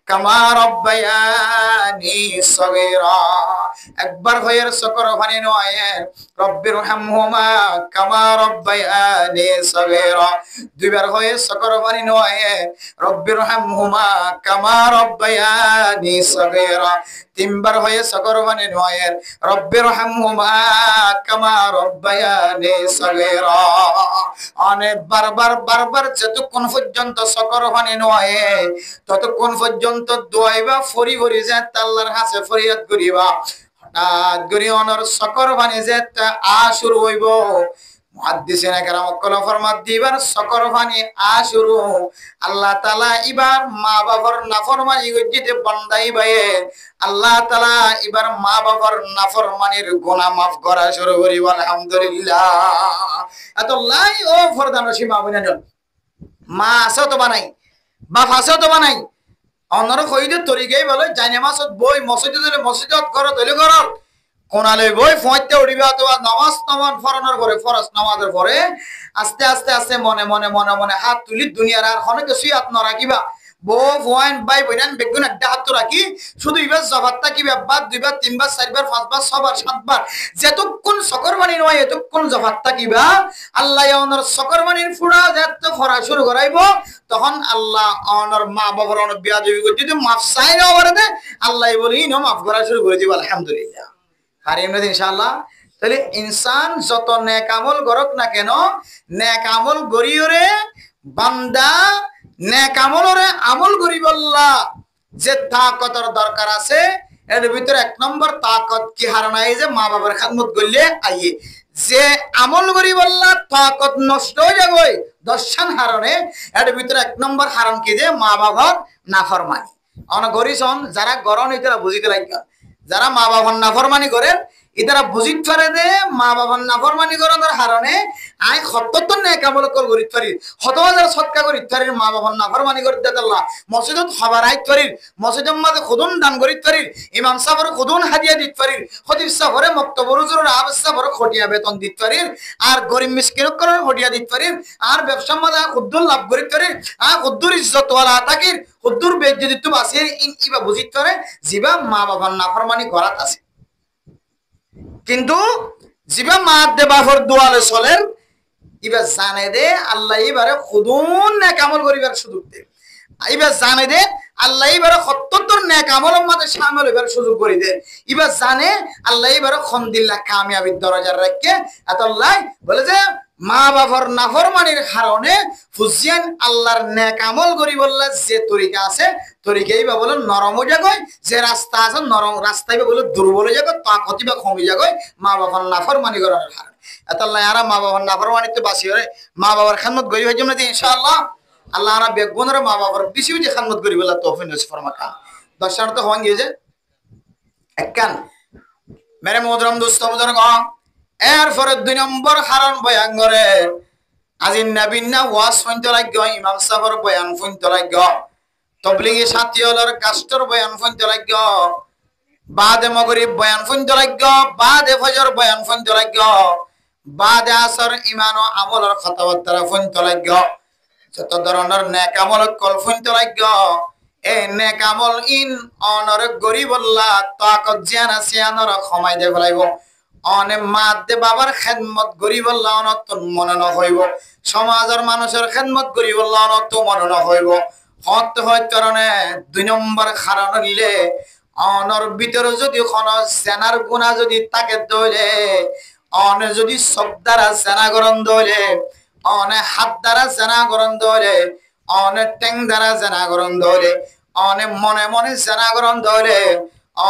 কামা রব্বায়ানি সগীরা। একবার হইয়ের সকর ভানি নয় রব্বির হামহুমা কামা রব্বায়ানি সগীরা। দুইবার হয়ে সকর ভানি নয় রব্বির হামহুমা কামা রব্বায়ানি সগীরা। তিনবার হয়ে সকর ভানি নয় রব্বির হামহুমা কামা রব্বায়ানি সগীরা। অনেক বারবার বারবার যতক্ষণ পর্যন্ত সকর ভানি নয় ততক্ষণ পর্যন্ত দোয়াইবা, ফরি ফরি যে আল্লাহর কাছে ফরিয়াদ করিবা। হঠাৎ করে অনর সকর ভানি যে আ শুরু হইব, মুহাদ্দিসিনে কেরাম কল ফরমাত দিবার সকর ভানি আ শুরু। আল্লাহ তাআলা এবার মা বাবার নাফরমানি গজিতে বান্দাই ভাইয়ে আল্লাহ তাআলা এবার মা বাবার নাফরমানির গুনাহ maaf করা শুরু করিব। আলহামদুলিল্লাহ। এত লাই ও ফরদানসী মা বোনেরা, মা আছে তো বানাই, বাপ আছে তো বানাই, অনর কইতে তরিকাই বলে জানে মাসত বই মসজিদে দিলে মসজিদত করো দলে করো কোনালে বই ফয়তে উড়িবা। অথবা নামাজ নামান ফরানোর পরে ফরজ নামাজের পরে আস্তে আস্তে আস্তে মনে মনে মনে মনে হাত তুলি দুনিয়ার আর অনেক কিছুই হাত না রাখিবা। বউ ফোয়াইন বাই বইনান বেগুন একটা হাত রাখি শুধু এবার জবাত থাকিবা, বার দুইবার তিনবার চারবার পাঁচবার ছবার সাতবার যেতক্ষণ সকর বাণী নয় এতক্ষণ জবাত থাকিবা। আল্লাহ অনর সকর বাণীর ফুড়া যেত ফরা শুরু করাইব, তখন আল্লাহ অনর মা বাবার অনেক বিয়া দেবী যদি মাফ চাই না পারে আল্লাহ বলি ন মাফ করা শুরু করে দিব। আলহামদুলিল্লাহ। হারিম না ইনশাআল্লাহ। তাহলে ইনসান যত নেক আমল করক না কেন, নেক আমল গরিয়রে বান্দা নেক আমলরে আমল করিব আল্লাহ যে তাকতর দরকার আছে। এর ভিতরে এক নম্বর তাকত কি হারানা, এই যে মা বাবার খেদমত করলে আইয়ে যে আমল করিব আল্লাহ তাকত নষ্ট হয়ে যাবে দর্শন হারণে। এর ভিতরে এক নম্বর হারাম কি যে মা বাবার নাফরমানি। অন গরিসন যারা গরণ হইতে বুঝিতে লাগে, যারা মা বাবার নাফরমানি করেন ইতারা বুঝিত পারে যে মা বাবার নাফরমানি করার কারণে আই সত্তর নেক আমল করিত পারি, শত হাজার সৎকা করিত পারি, মা বাবার নাফরমানি করিতে আল্লাহ মসজিদত খবর আইত পারি, মসজিদের মাঝে খুদুন দান করিত পারি, ইমাম সাহেবের খুদুন হাদিয়া দিত পারি, খতিব সাহেবের মক্তবর হুজুরের আবেদ সাহেবের খটিয়া বেতন দিত পারি, আর গরিব মিসকিনক করে খটিয়া দিত পারি, আর ব্যবসার মাঝে খুদ্দুর লাভ করিত পারি, আর খুদ্দুর ইজ্জত ওয়ালা তাকির খুদ্দুর বেজ্জতি বাসির ইবা বুঝিত পারে জিবা মা বাবার নাফরমানি করাত আছে। কিন্তু জিবা মা দেবাফর দোয়ালে চলের এবার জানে দে আল্লাহ এবারে খুদুন নেক আমল করিবার সুযোগ দে, এবার জানে দে আল্লাহ এবারে ৭০ নেক আমলের মধ্যে শামিল হইবার সুযোগ করে দে, এবার জানে আল্লাহ এবারে খন্দিল্লাহ কামিয়াবির দরজার রাখে আল্লাহ বলে যে মা বাবার নাফরমানির কারণে ফুজিয়ান আল্লাহর নেক আমল করি বললে যে তরিকা আছে তরিকাই বা বলে নরম হয়ে যাগয়, যে রাস্তা আছে নরম রাস্তায় বা বলে দুর্বল হয়ে যাগয়, তাকতি বা কমে যাগয় মা বাবার নাফরমানি করার কারণে। আল্লাহ আরা মা বাবার নাফরমানিতে বাসি হরে মা বাবার খাদমত করি হয়ে যাবে ইনশাআল্লাহ। আল্লাহ আরা বেগুনের মা বাবার বেশি বেশি খাদমত করি বলে তৌফিক নসিব ফরমাকা। দশটা তো হওয়া গিয়েছে একখান মেরে মোহতরম দোস্ত বুজুর্গ, এরপরে ২ নম্বর কারণ বয়ান করে আজি নবীনা ওয়াজ শুনতে লাগবে, ইমাম সাহেবের বয়ান শুনতে লাগবে, তবলিগি সাথী হলর কাস্টর বয়ান শুনতে লাগবে, বাদে মগরিব বয়ান শুনতে লাগবে, বাদে ফজর বয়ান শুনতে লাগবে, বাদে আসর ইমান ও আমলের কথাবার্তা শুনতে লাগবে, যত ধরনের নেক আমল কল শুনতে লাগবে। এই নেক আমল ইন অনর গরিবল্লাহ তাকত জিয়ানা সিয়ানর ক্ষমাই দে ফেলাইব, অনে মাদে বাবার খেদমত গরিবল্লাহ অনত মনে নহইব, সমাজের মানুষের খেদমত গরিবল্লাহ অনত মনে নহইব। হত হয় কারণে ২ নম্বর কারণ হইলে অনর ভিতরে যদি কোন জেনার গুণা যদি তাকে দইলে, অনে যদি চোখ দ্বারা জেনা গরম দইলে, অনে হাত দ্বারা জেনা গরম দইলে, অনে টেং দ্বারা জেনা গরম দইলে, অনে মনে মনে জেনা গরম দইলে,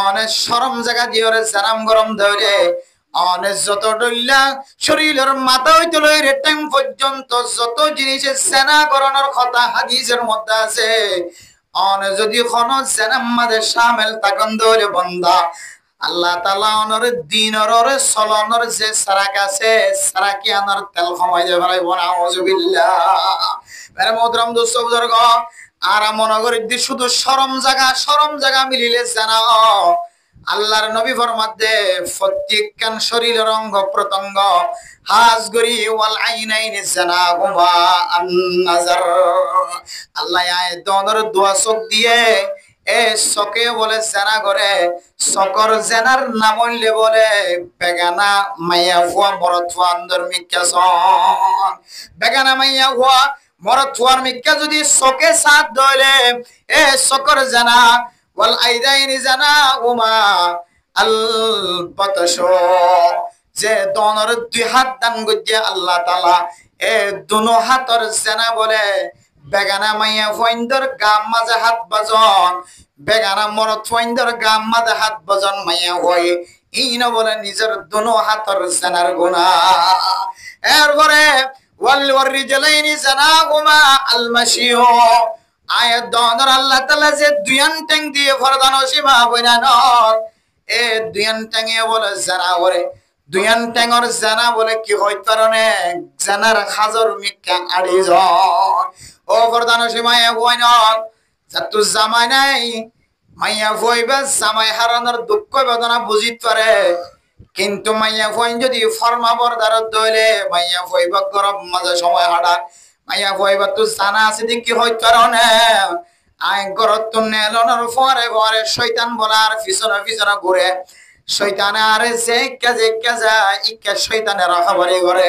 অনে শরম জায়গা দিয়ে জেনাম গরম দইলে, অনে যত ডইলা শরীরের মাথা হইতে লইরে টেং পর্যন্ত যত জিনিসের জেনা করানোর কথা হাদিসের মধ্যে আছে, অনে যদি কোন জেনাম মাঝে শামিল থাকেন দইলে বন্দা আল্লাহ তাআলা অনর দিনর চলনর যে সারাক আছে সারাকি আনার তেল কমাই দে ভাই বনা আউযুবিল্লাহ। মেরে মোহতরম দোস্ত বুজুর্গ, আর মনে করি শুধু শরম জায়গা মিলিলে জানা আল্লাহর নবী ফরমাতে প্রত্যেকখান শরীরের অঙ্গ প্রত্যঙ্গ হাজ গরি ওয়াল আইনাইন জানাহুমা আন নাজার, আল্লাহ আয় দনর দোয়া চোখ দিয়ে এ চকে বলে জেনা করে, চকর জেনার নাম হইলে বলে বেগানা মাইয়া হুয়া মরত হুয়া আন্দর মিক্কা সন, বেগানা মাইয়া হুয়া মরত হুয়ার মিক্কা যদি চকে সাথ ধরে এ চকর জেনা ওয়াল আইদাইনি জানা উমা আল বাতাশ, যে দনর 2 হাত দান গজ্জে আল্লাহ তাআলা এ দুনো হাতর জেনা বলে বেগানা মাইয়া ফইন্দর গাম মাঝে হাত বাজন, বেগানা মরত ফইন্দর গাম মাঝে হাত বাজন মাইয়া হই ইন বলে নিজের দুনো হাতর জেনার গুনাহ। এরপরে ওয়াল রিজলাইনি জানাহুমা আল মাশিউ, আয়াত দনর আল্লাহ তাআলা যে 2 ট্যাং দিয়ে ফরদান সীমা বইনান এ 2 ট্যাঙে বলে জানা করে 2 ট্যাঙর জানা বলে কি হয় কারণে জানার হাজার মিক্কা আড়ি জন ও ফরদান সীমায় বইনান যত জামাই নাই মাইয়া হইবা জামাই হারানোর দুঃখ বেদনা বুঝিত পারে, কিন্তু মাইয়া হইন যদি ফরমা বরদার দইলে মাইয়া হইবা গরম মাঝে সময় হাঁটা, মাইয়া হইবা তো জানা আছে কি হয় কারণে আই গরত তো নেলনের পরে পরে শয়তান বলার পিছনে ঘুরে, শয়তানে আরে যে কাজে ইকা শয়তানের রাখাবারি করে।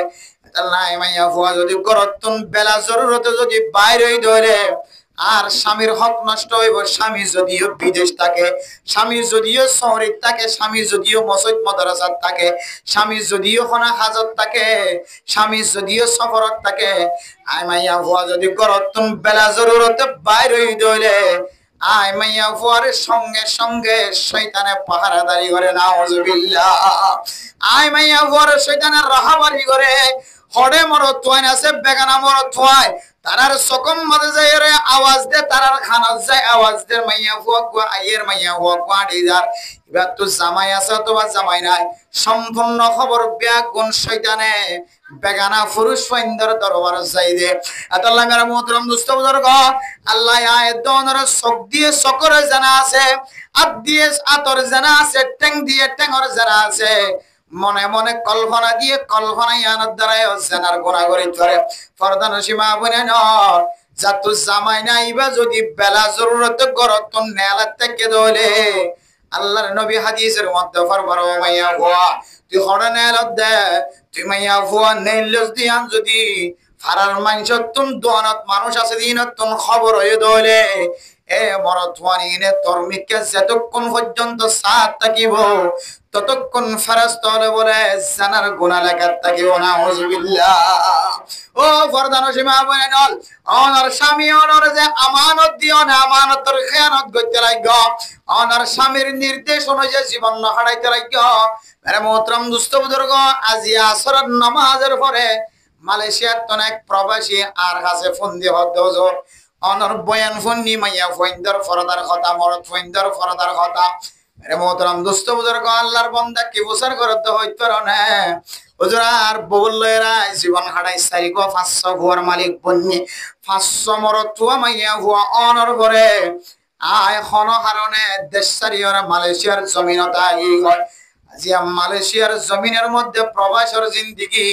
আল্লাহ মাইয়া ফুয়া যদি গরত বেলা জরুরতে যদি বাইরে ধরে আর স্বামীর হক নষ্ট হইব, স্বামী যদিও বিদেশ থাকে, স্বামী যদিও শহরে থাকে, স্বামী যদিও মসজিদ মাদ্রাসাত থাকে, স্বামী যদিও খানা হাজত থাকে, স্বামী যদিও সফরত থাকে, আই মাইয়া ফুয়া যদি গরত বেলা জরুরতে বাইরে ধরে আই মাইয়া ফুয়ার সঙ্গে সঙ্গে শয়তানে পাহারাদারি করে নাউজুবিল্লাহ, আই মাইয়া ফুয়ার শয়তানের রাহাবারি করে হড়ে মরত থুয়াই আছে বেগানা মরত থুয়াই তারার সকম মাঝে যায় রে আওয়াজ দে, তারার খানাত যায় আওয়াজ দে, মাইয়া হুয়াক গো আইয়ের মাইয়া হুয়াক গো আড়িদার। এবার তো জামাই আছে অথবা জামাই নাই, সম্পূর্ণ খবর ব্যাগুন শয়তানে বেগানা পুরুষ সৈন্যর দরবার যাই দে। আল্লাহ মেরা মোহতরম দুস্থ বুজুর্গ, আল্লাহ আয়াত দনর চোখ দিয়ে চকরে জানা আছে, আত দিয়ে আতর জানা আছে, টেং দিয়ে টেঙর জানা আছে, মনে মনে কল্পনা দিয়ে কল্পনাই আনার দ্বারাই জানার গোনাগরি ধরে। ফরদান সীমা বনে নর যাতু জামাই নাইবা যদি বেলা জরুরত গরত নেলা থেকে দলে আল্লাহর নবী হাদিসের মধ্যে ফরবার মাইয়া হুয়া তুই হড় নেলত দে, তুই মাইয়া হুয়া নেলস দিয়ান যদি ফারার মাংস তুম দোয়ানত মানুষ আছে দিনত তুম খবর হয়ে দলে এ মরতওয়ানিনে তোর মিকে যতক্ষণ পর্যন্ত সাত থাকিব ততক্ষণ ফেরেশতা হলে বলে জানার গুনাহ লেখা থাকিব না। আউযুবিল্লাহ। ও ফরদান সীমা বনে নল অনার স্বামী অনার যে আমানত দিও না, আমানতের খেয়ানত করতে লাগ, অনার স্বামীর নির্দেশ অনুযায়ী জীবন হারাইতে লাগ। মেরে মোহতরম দুস্থ বুজুর্গ, আজি আসরের নামাজের পরে মালয়েশিয়ার তো এক প্রবাসী আর কাছে ফোন দিয়ে হদ্দজর অনর বয়ান ফোন নি মাইয়া ফইন্দর ফরদার কথা, মরদ ফইন্দর ফরদার কথা। মেরে মোহতরম দুস্থ বুজুর্গ, আল্লাহর বান্দা কি বুসার করতে হইতো না হুজুর আর বউলরা জীবন হারাই সারিগো 500 ঘর মালিক বন্নি 500 মরদ তুয়া মাইয়া হুয়া অনর করে আয় খন হারনে দেশ সারিয়র মালয়েশিয়ার জমিনত আই হয়। আজিয়া মালয়েশিয়ার জমিনের মধ্যে প্রবাসের জিন্দেগি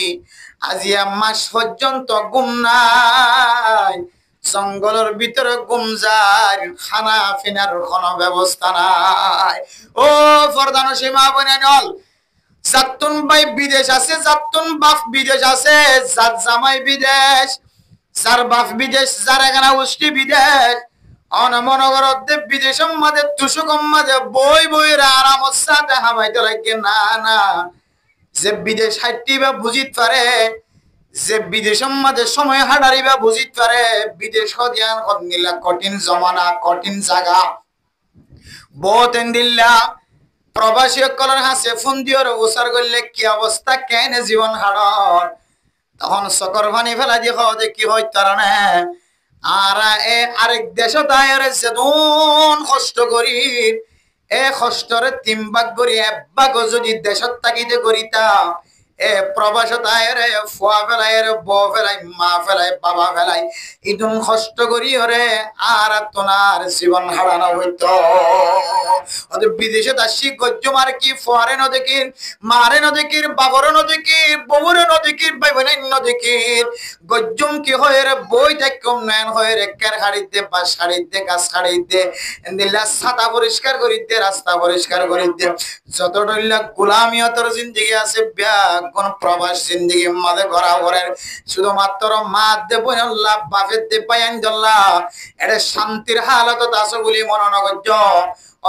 আজিয়া মাস পর্যন্ত গুম নাই, জঙ্গলের ভিতরে গুম যায়, খানা ফিনার কোনো ব্যবস্থা নাই। ও ফরদান সীমা বনে নল জাতুন ভাই বিদেশ আছে, জাতুন বাপ বিদেশ আছে, জাত জামাই বিদেশ, যার বাপ বিদেশ, যার এখানে উষ্টি বিদেশ, অনমনগরত বিদেশের মাঝে তুষুকম মাঝে বই বইরা আরামত সাথে হামাইতে লাগে না না, যে বিদেশ হাইটি বা বুঝিত পারে, যে বিদেশের মাঝে সময় হাঁটারি বা বুঝিত পারে, বিদেশ হদিয়ান হদিলা কঠিন জমানা, কঠিন জায়গা বহুত দিল্লা প্রবাসী কলার হাসে ফোন দিওর উসার করলে কি অবস্থা কেন জীবন হাড়র, তখন সকর ভানি ফেলা দিয়ে খাওয়া কি হয় তারা না। আর এ আরেক দেশ তাইরে যেদুন কষ্ট করি এ কষ্টরে 3 ভাগ করি 1 ভাগ যদি দেশত থাকিতে করিতা এ প্রবাস তাইরে ফুয়া ফেলাই রে বউ ফেলাই মা ফেলাই বাবা ফেলাই ইদুন কষ্ট করি ওরে আর তোনার জীবন হারানো হইতো। ওদের বিদেশে আসি গজ্জমার কি ফুয়ারে নদীকির মারে নদীকির বাবরে নদীকির বউরে নদীকির ভাই বোনের নদীকির গজ্জম কি হয় রে বই দেখম নেন হয় রে কের হাড়িতে বাস হাড়িতে গাছ হাড়িতে দিল্লা ছাতা পরিষ্কার করিতে রাস্তা পরিষ্কার করিতে যত ডইলা গোলামিয়তর জিন্দেগি আছে কোন প্রবাস জিন্দেগি মাঝে ঘরা ঘরের শুধুমাত্র মা দে বইনল্লাহ বাপের দে পাইন দল্লাহ এটা শান্তির হালত আছে বলি মনে নগজ,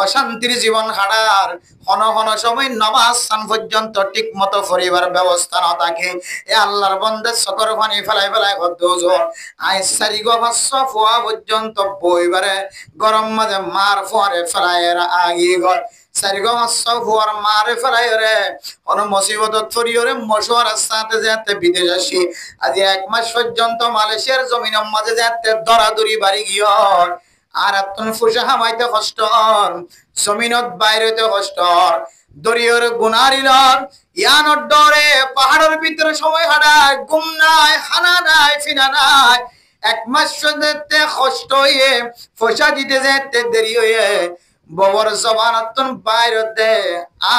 অশান্তির জীবন হারার হন হন সময় নামাজ সান পর্যন্ত ঠিক মতো পরিবার ব্যবস্থা না থাকে। এ আল্লাহর বন্দে সকর পানি ফেলাই ফেলাই হদ্দোজ আই সারি গো 500 ফুয়া পর্যন্ত বইবারে গরম মাঝে মার ফুয়ারে ফেলাই আগি গর সারি গো 500 ফুয়ার মারে ফেলাই রে কোন মুসিবত থরিয়রে মশওয়ার সাথে যেতে বিদেশ আসি আজ 1 মাস পর্যন্ত মালয়েশিয়ার জমিনের মাঝে যেতে দরাদরি বাড়ি গিয়ে আর আত্মন ফুসা হামাইতে কষ্ট, জমিনত বাইরেতে কষ্ট, দরিয়র গুনারিলর ইয়ানোর ডরে পাহাড়ের ভিতরে সময় হাঁটায়, ঘুম নাই, খানা নাই, ফিনা নাই, 1 মাস যেতে কষ্ট হয়ে পয়সা দিতে যেতে দেরি হয়ে ববর জবান আত্মন বাইরতে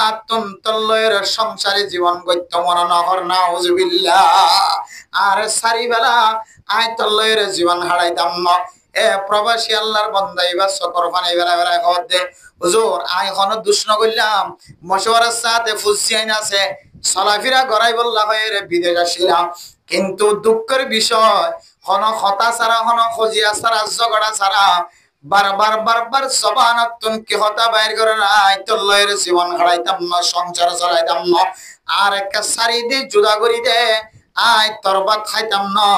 আত্মন তল্লয়ের সংসারে জীবন গত্য মনে নহর নাউজুবিল্লাহ। আর সারি বেলা আয় তল্লয়ের জীবন হারাইতাম না। এ প্রবাসী আল্লাহর বান্দা এবার সকর পানি বেলা বেলা খাওয়ার দে হুজুর আই হন দুষ্ণ করলাম মশওয়ারার সাথে ফুসি আইন আছে চলাফেরা গড়াই বললা হয়ে রে বিদেশ আসিলাম, কিন্তু দুঃখের বিষয় হন হতা ছাড়া হন খজিয়া ছাড়া জগড়া ছাড়া বারবার বারবার জবানাতুন কি হতা বাইর করে নাই তল্লয়ের জীবন হারাইতাম না, সংসার চালাইতাম না, আর একটা সারি দিয়ে জুদা করি দে আয় তরবাত খাইতাম না।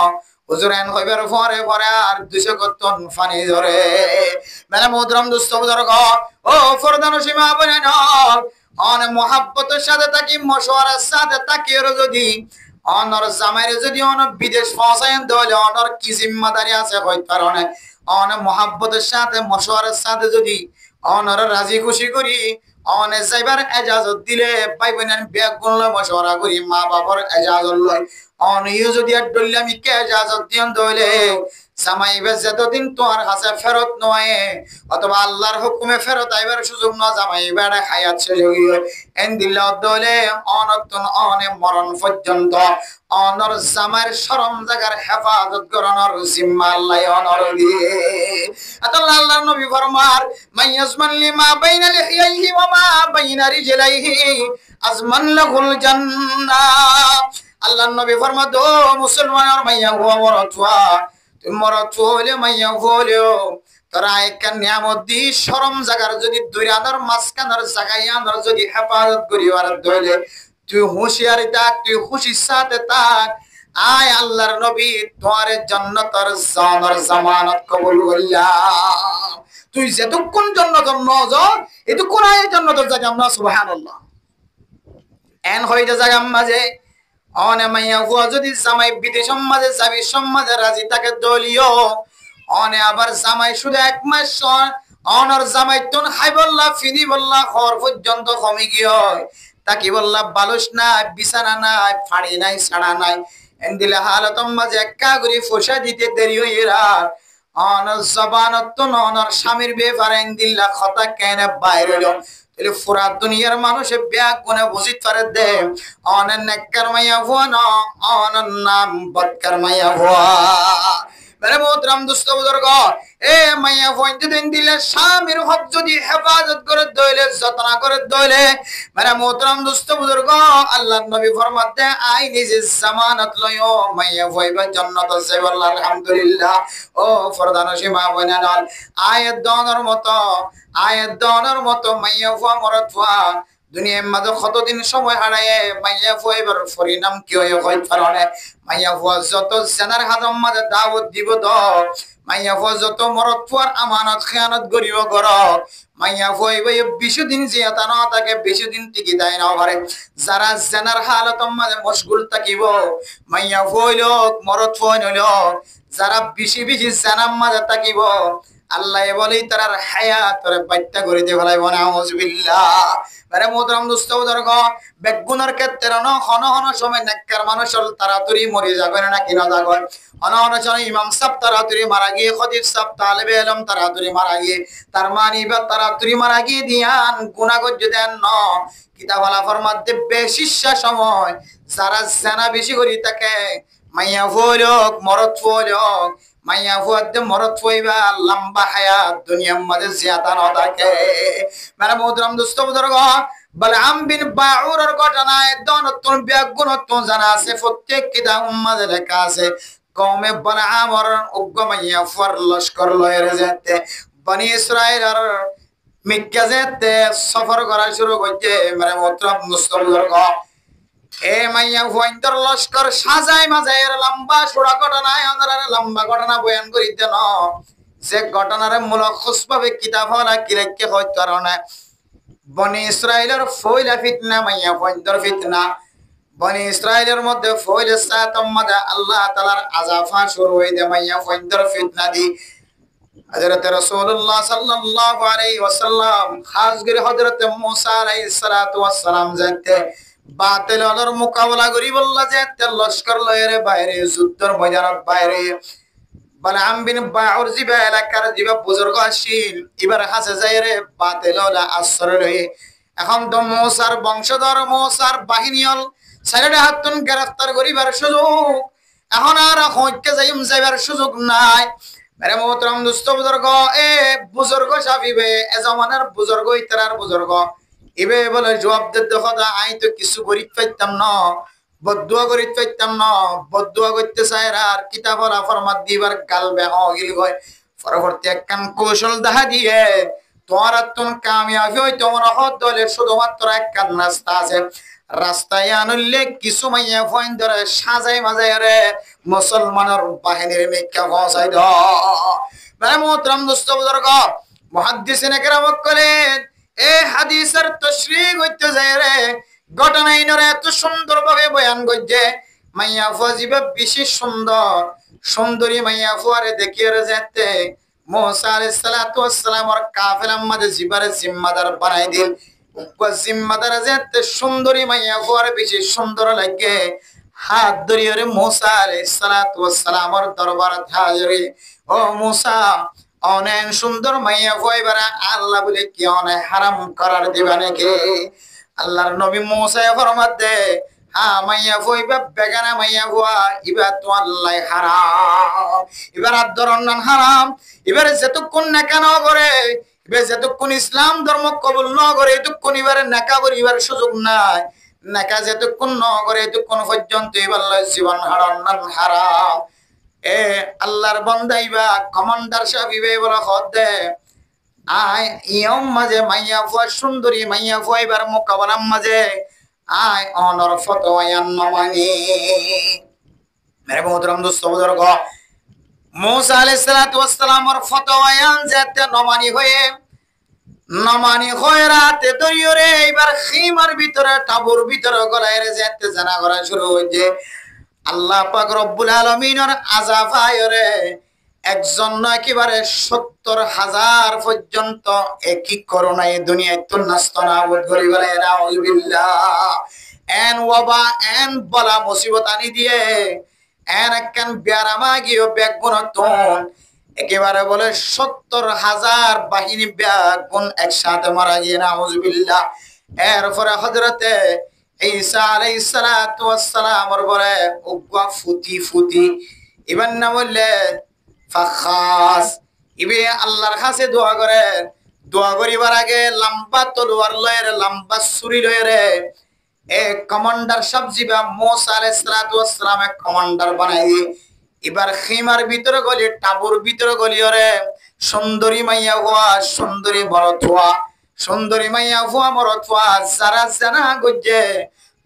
হুজুরান হইবার পরে পরে আর 200 কতন পানি ধরে মেলা মুদ্রম দুস্থ বুজুর্গ, ও ফরদান সীমা বনে নল অন মোহাব্বতের সাথে তাকি মশওয়ারার সাথে তাকি যদি অনর জামাইরে যদি অন বিদেশ পৌঁছায় দলে অনর কি জিম্মাদারি আছে হইতে পারে অন মহাব্বতের সাথে মশওয়ারের সাথে যদি অনর রাজি খুশি করি অনে যাইবার এজাজত দিলে ভাই বোনের বিয়া করলে মশওয়ারা করি মা বাবার এজাজত লয় অনিও যদি আর ডললে আমি কে এজাজত দিন দইলে জামাইবে যতদিন তোমার কাছে ফেরত নয় অথবা আল্লাহর হুকুমে ফেরত আইবার সুযোগ না জামাইবে হায়াত শেষ হয়ে এন দিল দলে অনতন অনে মরণ পর্যন্ত অনর জামাইর শরম জাগার হেফাজত করানোর জিম্মা আল্লাহ অনর দিয়ে আল্লাহ আল্লাহর নবী ফরমার মাইয়াজমান লিমা বাইনা লিহিয়াইহি ওয়া মা বাইনা রিজলাইহি আজমান লাহুল জান্নাহ আল্লাহর নবী ফরমা দো মুসলমানের মাইয়া হুয়া মরতুয়া মরত হইলে মাইয়া হইলেও তারা একটা নিয়ামত দি শরম জাগার যদি দুই আনার মাঝখানের জায়গায় আনার যদি হেফাজত করি আর ধইলে তুই হুঁশিয়ারি থাক তুই খুশির সাথে থাক আয় আল্লাহর নবী তোমার জান্নাতের জানার জামানত কবুল করিলাম তুই যেতক্ষণ জান্নাতের নজর এতক্ষণ আয় জান্নাতের জায়গা আমরা সুবহানাল্লাহ এন হইতে জায়গা মাঝে অনে মাইয়া হুয়া যদি জামাই বিদেশ সমাজে যাবি সমাজে রাজি তাকে দলীয় অনে আবার জামাই শুধু এক মাস অনর জামাই তুন হাই বললা ফিনি বললা হর পর্যন্ত কমে গিয়ে তাকি বললা বালুস নাই বিছানা নাই ফাড়ি নাই ছাড়া নাই এন্দিলে হালতম মাঝে একা করে ফসা দিতে দেরি হইরা অনর জবানত তুন অনর স্বামীর ব্যাপারে এন্দিল্লা কথা কেন বাইরে তাহলে পুরা দুনিয়ার মানুষে ব্যাগ কোনে বুঝিত পারে দে অনেক নেককার মাইয়া হওয়া না অনেক নাম বদকার মাইয়া হওয়া মেরে মোহতরম দোস্ত বুজুর্গ এ মাইয়া ফইতে দিন দিলে স্বামীর হক যদি হেফাজত করে দইলে যত্ন করে দইলে মেরে মোহতরম দোস্ত বুজুর্গ আল্লাহর নবী ফরমাতে আই নিজে জামানত লয়ো মাইয়া ফইবা জান্নাত আছে বল্লাহ আলহামদুলিল্লাহ ও ফরদানশী মা বোনেরা আয়াত দনের মতো মাইয়া ফুয়া মরত ফুয়া দুনিয়ার মাঝে কতদিন সময় হারায় মাইয়া ফুয়া এবার পরিণাম কি হয়ে হয় কারণে মাইয়া ফুয়া যত জেনার হাজম মাঝে দাওয়াত দিব দ মাইয়া ফুয়া যত মরত ফুয়ার আমানত খেয়ানত গরিব গর মাইয়া ফুয়া এবার 20 দিন জিয়াতা না তাকে 20 দিন টিকি দেয় না পারে যারা জেনার হালত মাঝে মশগুল থাকিব মাইয়া ফুয়া লোক মরত ফুয়া লোক যারা বেশি বেশি জেনার মাঝে থাকিব আল্লাহ বলেই তার হায়াত তোরে বাইত্যা করে দিয়ে ফেলাই বনা আউযুবিল্লাহ আরে মোহতরম দোস্ত বুজুর্গ বেগুনের ক্ষেত্রে ন হন হন সময় নেককার মানুষ তাড়াতাড়ি মরে যাবে না কি না যাবে হন হন সময় ইমাম সাহেব তাড়াতাড়ি মারা গিয়ে খতিব সাহেব তালেবে ইলম তাড়াতাড়ি মারা গিয়ে তার মানে বা তাড়াতাড়ি মারা গিয়ে দিয়ান গুনাহ দেন ন কিতাবালা ফরমাতে বেশি সময় যারা জানা বেশি করি তাকে মাইয়া ফুলক মরদ ফুলক মাইয়া ফুয়াতে মরদ ফুইবা লম্বা হায়াত দুনিয়ার মাঝে জিয়াদা না থাকে মানে মোহতরম দোস্ত বুজুর্গ বালআম বিন বাউরের ঘটনায় দনতুন বিয়াগুনতুন জানা আছে প্রত্যেক কিতাব উম্মাদের লেখা আছে কওমে বালআমর উগ্গ মাইয়া ফুয়ার লস্কর লয়ের যেতে বনি ইসরাইলের মক্কা যেতে সফর করা শুরু করতে মানে মোহতরম দোস্ত বুজুর্গ এ মাইয়া ফুয়াইন্তর লস্কর সাজাই মাজাইয়ের লম্বা সোড়া ঘটনায় আমাদের লম্বা ঘটনা বয়ান করিতে ন যে ঘটনার মূল খুশভাবে কিতাব হলা কিরাইকে হয় কারণে বনি ইসরাইলের ফয়লা ফিতনা মাইয়া ফুয়াইন্তর ফিতনা বনি ইসরাইলের মধ্যে ফয়লা সাতম মাদা আল্লাহ তাআলার আযাফা শুরু হই দে মাইয়া ফুয়াইন্তর ফিতনা দি হযরত রাসূলুল্লাহ সাল্লাল্লাহু আলাইহি ওয়াসাল্লাম খাস করে হযরত মুসা আলাইহিস সালাতু ওয়াস সালাম জানতে বাতিলের মোকাবেলা করি বললা যে তেল লস্কর লয়ের বাইরে যুদ্ধের ময়দানের বাইরে বালআম বিন বাউর জিবা এলাকার জিবা বুজুর্গ আসিল এবার হাসে যায় রে বাতিললা আসর রে এখন তো মুসার বংশধর মুসার বাহিনীল সাইডে হাতুন গ্রেফতার করিবার সুযোগ এখন আর হইতে যাইবার সুযোগ নাই মেরে মোহতরম দোস্ত বুজুর্গ এ বুজুর্গ সাফিবে এ জামানার বুজুর্গ ইতরার বুজুর্গ এবে বলে জবাব দিতে কথা আই তো কিছু করিতে পাইতাম না বদদুয়া করিতে পাইতাম না বদদুয়া করতে চায় আর কিতাব হলা ফরমাত দিবার গাল বেহ গিল হয় পরবর্তী একখান কৌশল দেখা দিয়ে তোমার তুন কামিয়াবি হই তোমার হদ দলের শুধুমাত্র একখান রাস্তা আছে রাস্তায় আনলে কিছু মাইয়া ফইন ধরে সাজাই মাজাই রে মুসলমানের বাহিনীর মেক্কা পৌঁছাই দ মানে মোহতরম দোস্ত বুজুর্গ মুহাদ্দিসিনে কেরাম করেন এ হাদিসের তাশরীহ হইতে যায় রে ঘটনা ইনরে এত সুন্দরভাবে বয়ান করছে মাইয়া ফুয়া জিবা বেশি সুন্দর সুন্দরী মাইয়া ফুয়ারে দেখিয়ে যেতে মুসা আলাইহিস সালাতু ওয়াস সালামর কাফেলার মাঝে জিবারে জিম্মাদার বানাই দিল জিম্মাদার যেতে সুন্দরী মাইয়া ফুয়ারে বেশি সুন্দর লাগে হাত ধরিয়ে মুসা আলাইহিস সালাতু ওয়াস সালামর দরবারে হাজিরি ও মুসা অনেক সুন্দর মাইয়া ফুয়াইবারা আল্লাহ বলে কি অনেক হারাম করার দিবা নাকি আল্লাহর নবী মুসা ফরমাতে মাইয়া ফুয়াইবা বেগানা মাইয়া ফুয়া ইবা তো আল্লাহ হারাম এবার আদরণ হারাম এবারে যতক্ষণ নেকা না করে এবার যতক্ষণ ইসলাম ধর্ম কবুল না করে এতক্ষণ এবারে নেকা করিবার সুযোগ নাই নেকা যতক্ষণ না করে এতক্ষণ পর্যন্ত এবার জীবন হারাম এ আল্লাহর বান্দাইবা কমান্ডার সাহেব বলা হদে আয় ইয়ম মাঝে মাইয়া ফুয়া সুন্দরী মাইয়া ফুয়াইবার মোকাবেলার মাঝে আয় অনর ফতোয়ায়ান নমানি মেরে মোহতরম দোস্ত বুজুর্গ মুসা আলাইহিস সালাতু ওয়াস সালামর ফতোয়ায়ান যেতে নমানি হয়ে রাতে দরিয়রে এবার খিমার ভিতরে টাবুর ভিতরে গলায় যেতে জানা করা শুরু হইছে আল্লাহ পাক রব্বুল আলামিনের আযাব আয়রে একজন না একেবারে ৭০,০০০ পর্যন্ত একই করোনা এই দুনিয়ায় তো নাস্তানাবুদ করে বলে নাউযুবিল্লাহ এন ওয়াবা এন বলা মুসিবত আনি দিয়ে এন একখান বেয়ারামা গিয়ে ব্যাগুণতন একেবারে বলে ৭০,০০০ বাহিনী ব্যাগুণ একসাথে মারা গিয়ে নাউযুবিল্লাহ এরপরে হযরতে ঈসা আলাইহিস সালাতু ওয়াস সালামর পরে উগা ফুটি ইবান নাম বললে ফাখাস ইবে আল্লাহর কাছে দোয়া করিবার আগে লম্বা তলোয়ার লয়ের লম্বা ছুরি লয়ের এ কমান্ডার সবজিবা মুসা আলাইহিস সালাতু ওয়াস সালামে কমান্ডার বানাই এবার খিমার ভিতরে গলি টাবুর ভিতরে গলি ওরে সুন্দরী মাইয়া হওয়া সুন্দরী বড়থুয়া সুন্দরী মাইয়া হওয়া মরথুয়া যারা জানা গজ্জে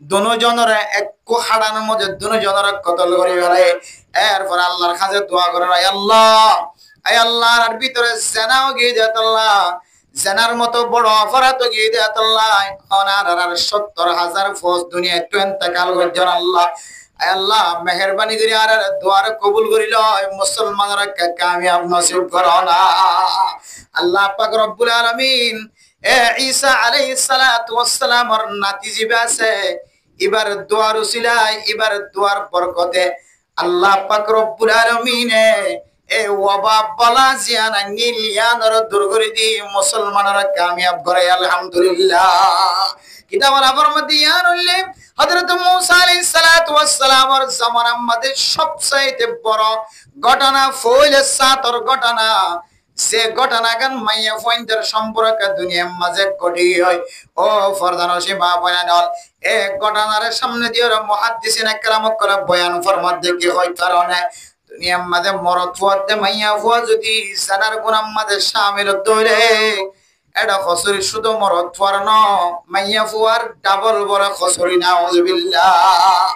দুজনের এক হাড়ানোর মধ্যে দুজনের কতল করে ফেলে এরপর আল্লাহর কাছে দোয়া করে আয় আল্লাহর ভিতরে জানাও গিয়ে দেয় আল্লাহ জানার মতো বড় অপরাধ গিয়ে দেয় আল্লাহ অনার ৭০,০০০ ফৌজ দুনিয়ায় তো ইন্তেকাল করছেন আল্লাহ আয় আল্লাহ মেহেরবানি করে আর দোয়ার কবুল করিল মুসলমানরা কামিয়াব নসিব করো না আল্লাহ পাক রব্বুল আলামিন এ ঈসা আলাইহিস সালাতু ওয়াস সালামর নাতি জিবে আছে এবার দোয়ার উসিলায় এবার দোয়ার বরকতে আল্লাহ পাক রব্বুল আলামিন এ ওয়াবা বালা জিয়ানা নিলিয়ানর দূর করে দি মুসলমানরা কামিয়াব করে আলহামদুলিল্লাহ কিতাবের ফরমাতে ইয়ানুল্লে হযরত মুসা আলাইহিস সালাতু ওয়াস সালামর জামানার মধ্যে সবচেয়ে বড় ঘটনা ফইলে সাতর ঘটনা সে ঘটনা গান মাইয়া ফইন্দের সম্পর্কে দুনিয়ার মাঝে ঘটি হয় ও ফরদানসি মা বয়ানল এক ঘটনার সামনে দিয়ে মুহাদ্দিসিন একরাম করে বয়ান ফরমাতে কি হয় কারণে দুনিয়ার মাঝে মরদ ফুয়াতে মাইয়া ফুয়া যদি জানার গুনাহ মাঝে শামিল ধরে এটা খসরি শুধু মরদ ফুয়ার ন মাইয়া ফুয়ার ডাবল বড় খসরি নাউযুবিল্লাহ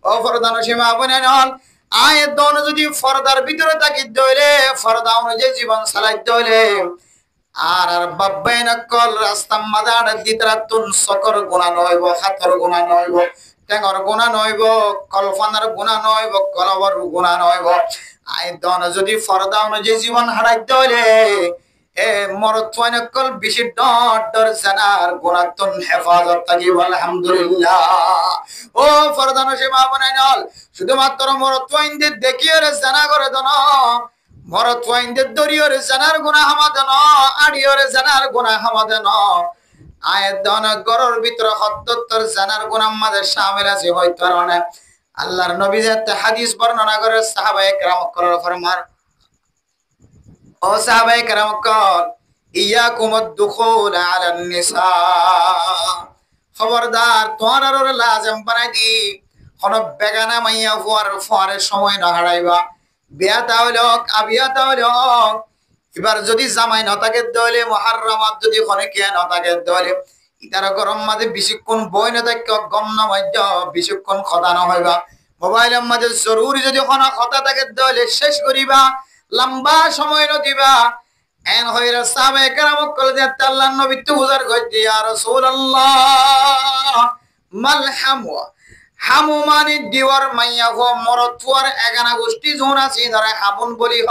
ও ফরদানসি মা বয়ানল আয় দন যদি ফরদার ভিতরে থাকি দইলে ফরদা অনুযায়ী জীবন চালাইতে হইলে আর বাব্বাই নকল রাস্তা মাদার দিতরাতুন সকর গুনাহ নইব হাতর গুনাহ নইব টেঙ্গর গুনাহ নইব কলফানার গুনাহ নইব কলবর গুনাহ নইব আয় দন যদি ফরদা অনুযায়ী জীবন হারাইতে হইলে এ মরদ নকল বেশি ডর জানার গুনাহতন হেফাজত থাকিব আলহামদুলিল্লাহ ও ফরদানো সে মা বানাইনল শুধুমাত্র মরদ ওয়াইনদের দেখিয়ে জানা করে দন মরদ ওয়াইনদের দরিয়র জানার গুনাহ হামাদন আড়িয়র জানার গুনাহ হামাদন আয় দন গরর ভিতর হদ্দত্তর জানার গুনাহ মাঝে শামিল আছে হয় কারণে আল্লাহর নবী যে হাদিস বর্ণনা করে সাহাবায়ে কেরাম করার ফরমান ও সাহাবায়ে কেরাম কল ইয়াকুমুদ দুখুল আলান নিসা খবরদার তোমার লাজম বানাই দি কোন বেগানা মাইয়া ফুয়ারের সময় না হারাইবা বিয়া তাহলে আবিয়া তাহলে এবার যদি জামাই না থাকে দলে মুহাররমাত যদি খনে না থাকে দলে ইতার গরম মাঝে বেশিক্ষণ বই না থাকে গম না মধ্য বেশিক্ষণ কথা না হইবা মোবাইলের মাঝে জরুরি যদি কোনো কথা থাকে দলে শেষ করিবা লম্বা সময় না দিবা এন হইরা সাহাবায়ে কেরাম কল যে আল্লাহর নবী তো বুঝার কইতে ইয়া রাসূলুল্লাহ মালহাম হামু মানে দিওর মাইয়া হো মরতুয়ার এগানা গোষ্ঠী জোন আছে ধরে হামুন বলি হ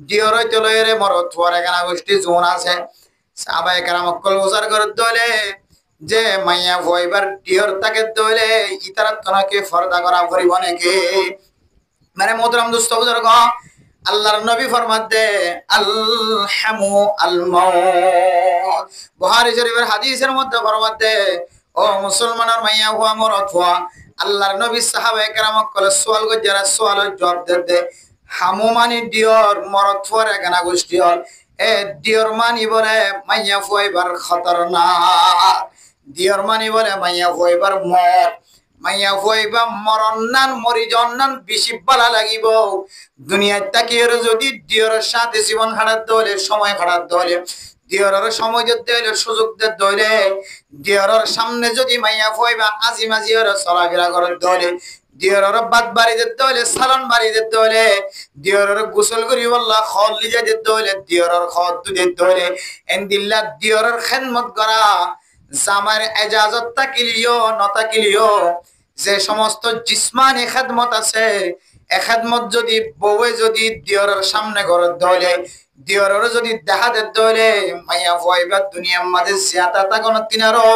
দিওর তলয়ের মরতুয়ার এগানা গোষ্ঠী জোন আছে সাহাবায়ে কেরাম অকল উজার করে দলে যে মাইয়া হইবার দিওর তাকে দলে ইতারাত কোনকে ফরদা করা করিব নাকি মানে মোহতরম দোস্ত বুজুর্গ আল্লাহর নবী ফরমাতে আল হামু আল মাউত বুখারী শরীফের হাদিসের মধ্যে ফরমাতে ও মুসলমানের মাইয়া হুয়া মরত হুয়া আল্লাহর নবী সাহাবায়ে কেরাম কলে সওয়াল করে যারা সওয়ালের জবাব দে হামু মানে দিওর মরত হুয়ার এখানা গোষ্ঠী হল এ দিওর মানি বলে মাইয়া ফুয়াইবার খতরনাক দিওর মানি বলে মাইয়া ফুয়াইবার মত মাইয়া ফুয়াইবা মরণনান মরি জন্নান বেশি বালা লাগিব দুনিয়ায় তাকিয়ে যদি দিওরের সাথে জীবন খাড়ার দলে সময় খাড়ার দলে দিওরের সময় দিতে হলে সুযোগ দিতে হলে দিওরের সামনে যদি মাইয়া ফুয়াইবা আজি মাঝি ওর চলাফেরা করার দলে দিওরের বাদ বাড়ি দিতে হলে সালান বাড়ি দিতে হলে দিওরের গোসল করি বললা খল লিজা দিতে হলে দিওরের খদ দিতে হলে এন্দিল্লা দিওরের খেদমত করা জামার এজাজত তাকিলিও নতাকিলিও যে সমস্ত জিসমানি খেদমত আছে এখাদমত যদি বউয়ে যদি দিওরের সামনে ঘরের দলে দিওরের যদি দেখা দে দলে মাইয়া ফুয়াইবা দুনিয়ার মাঝে জিয়াতা তাকন তিনারো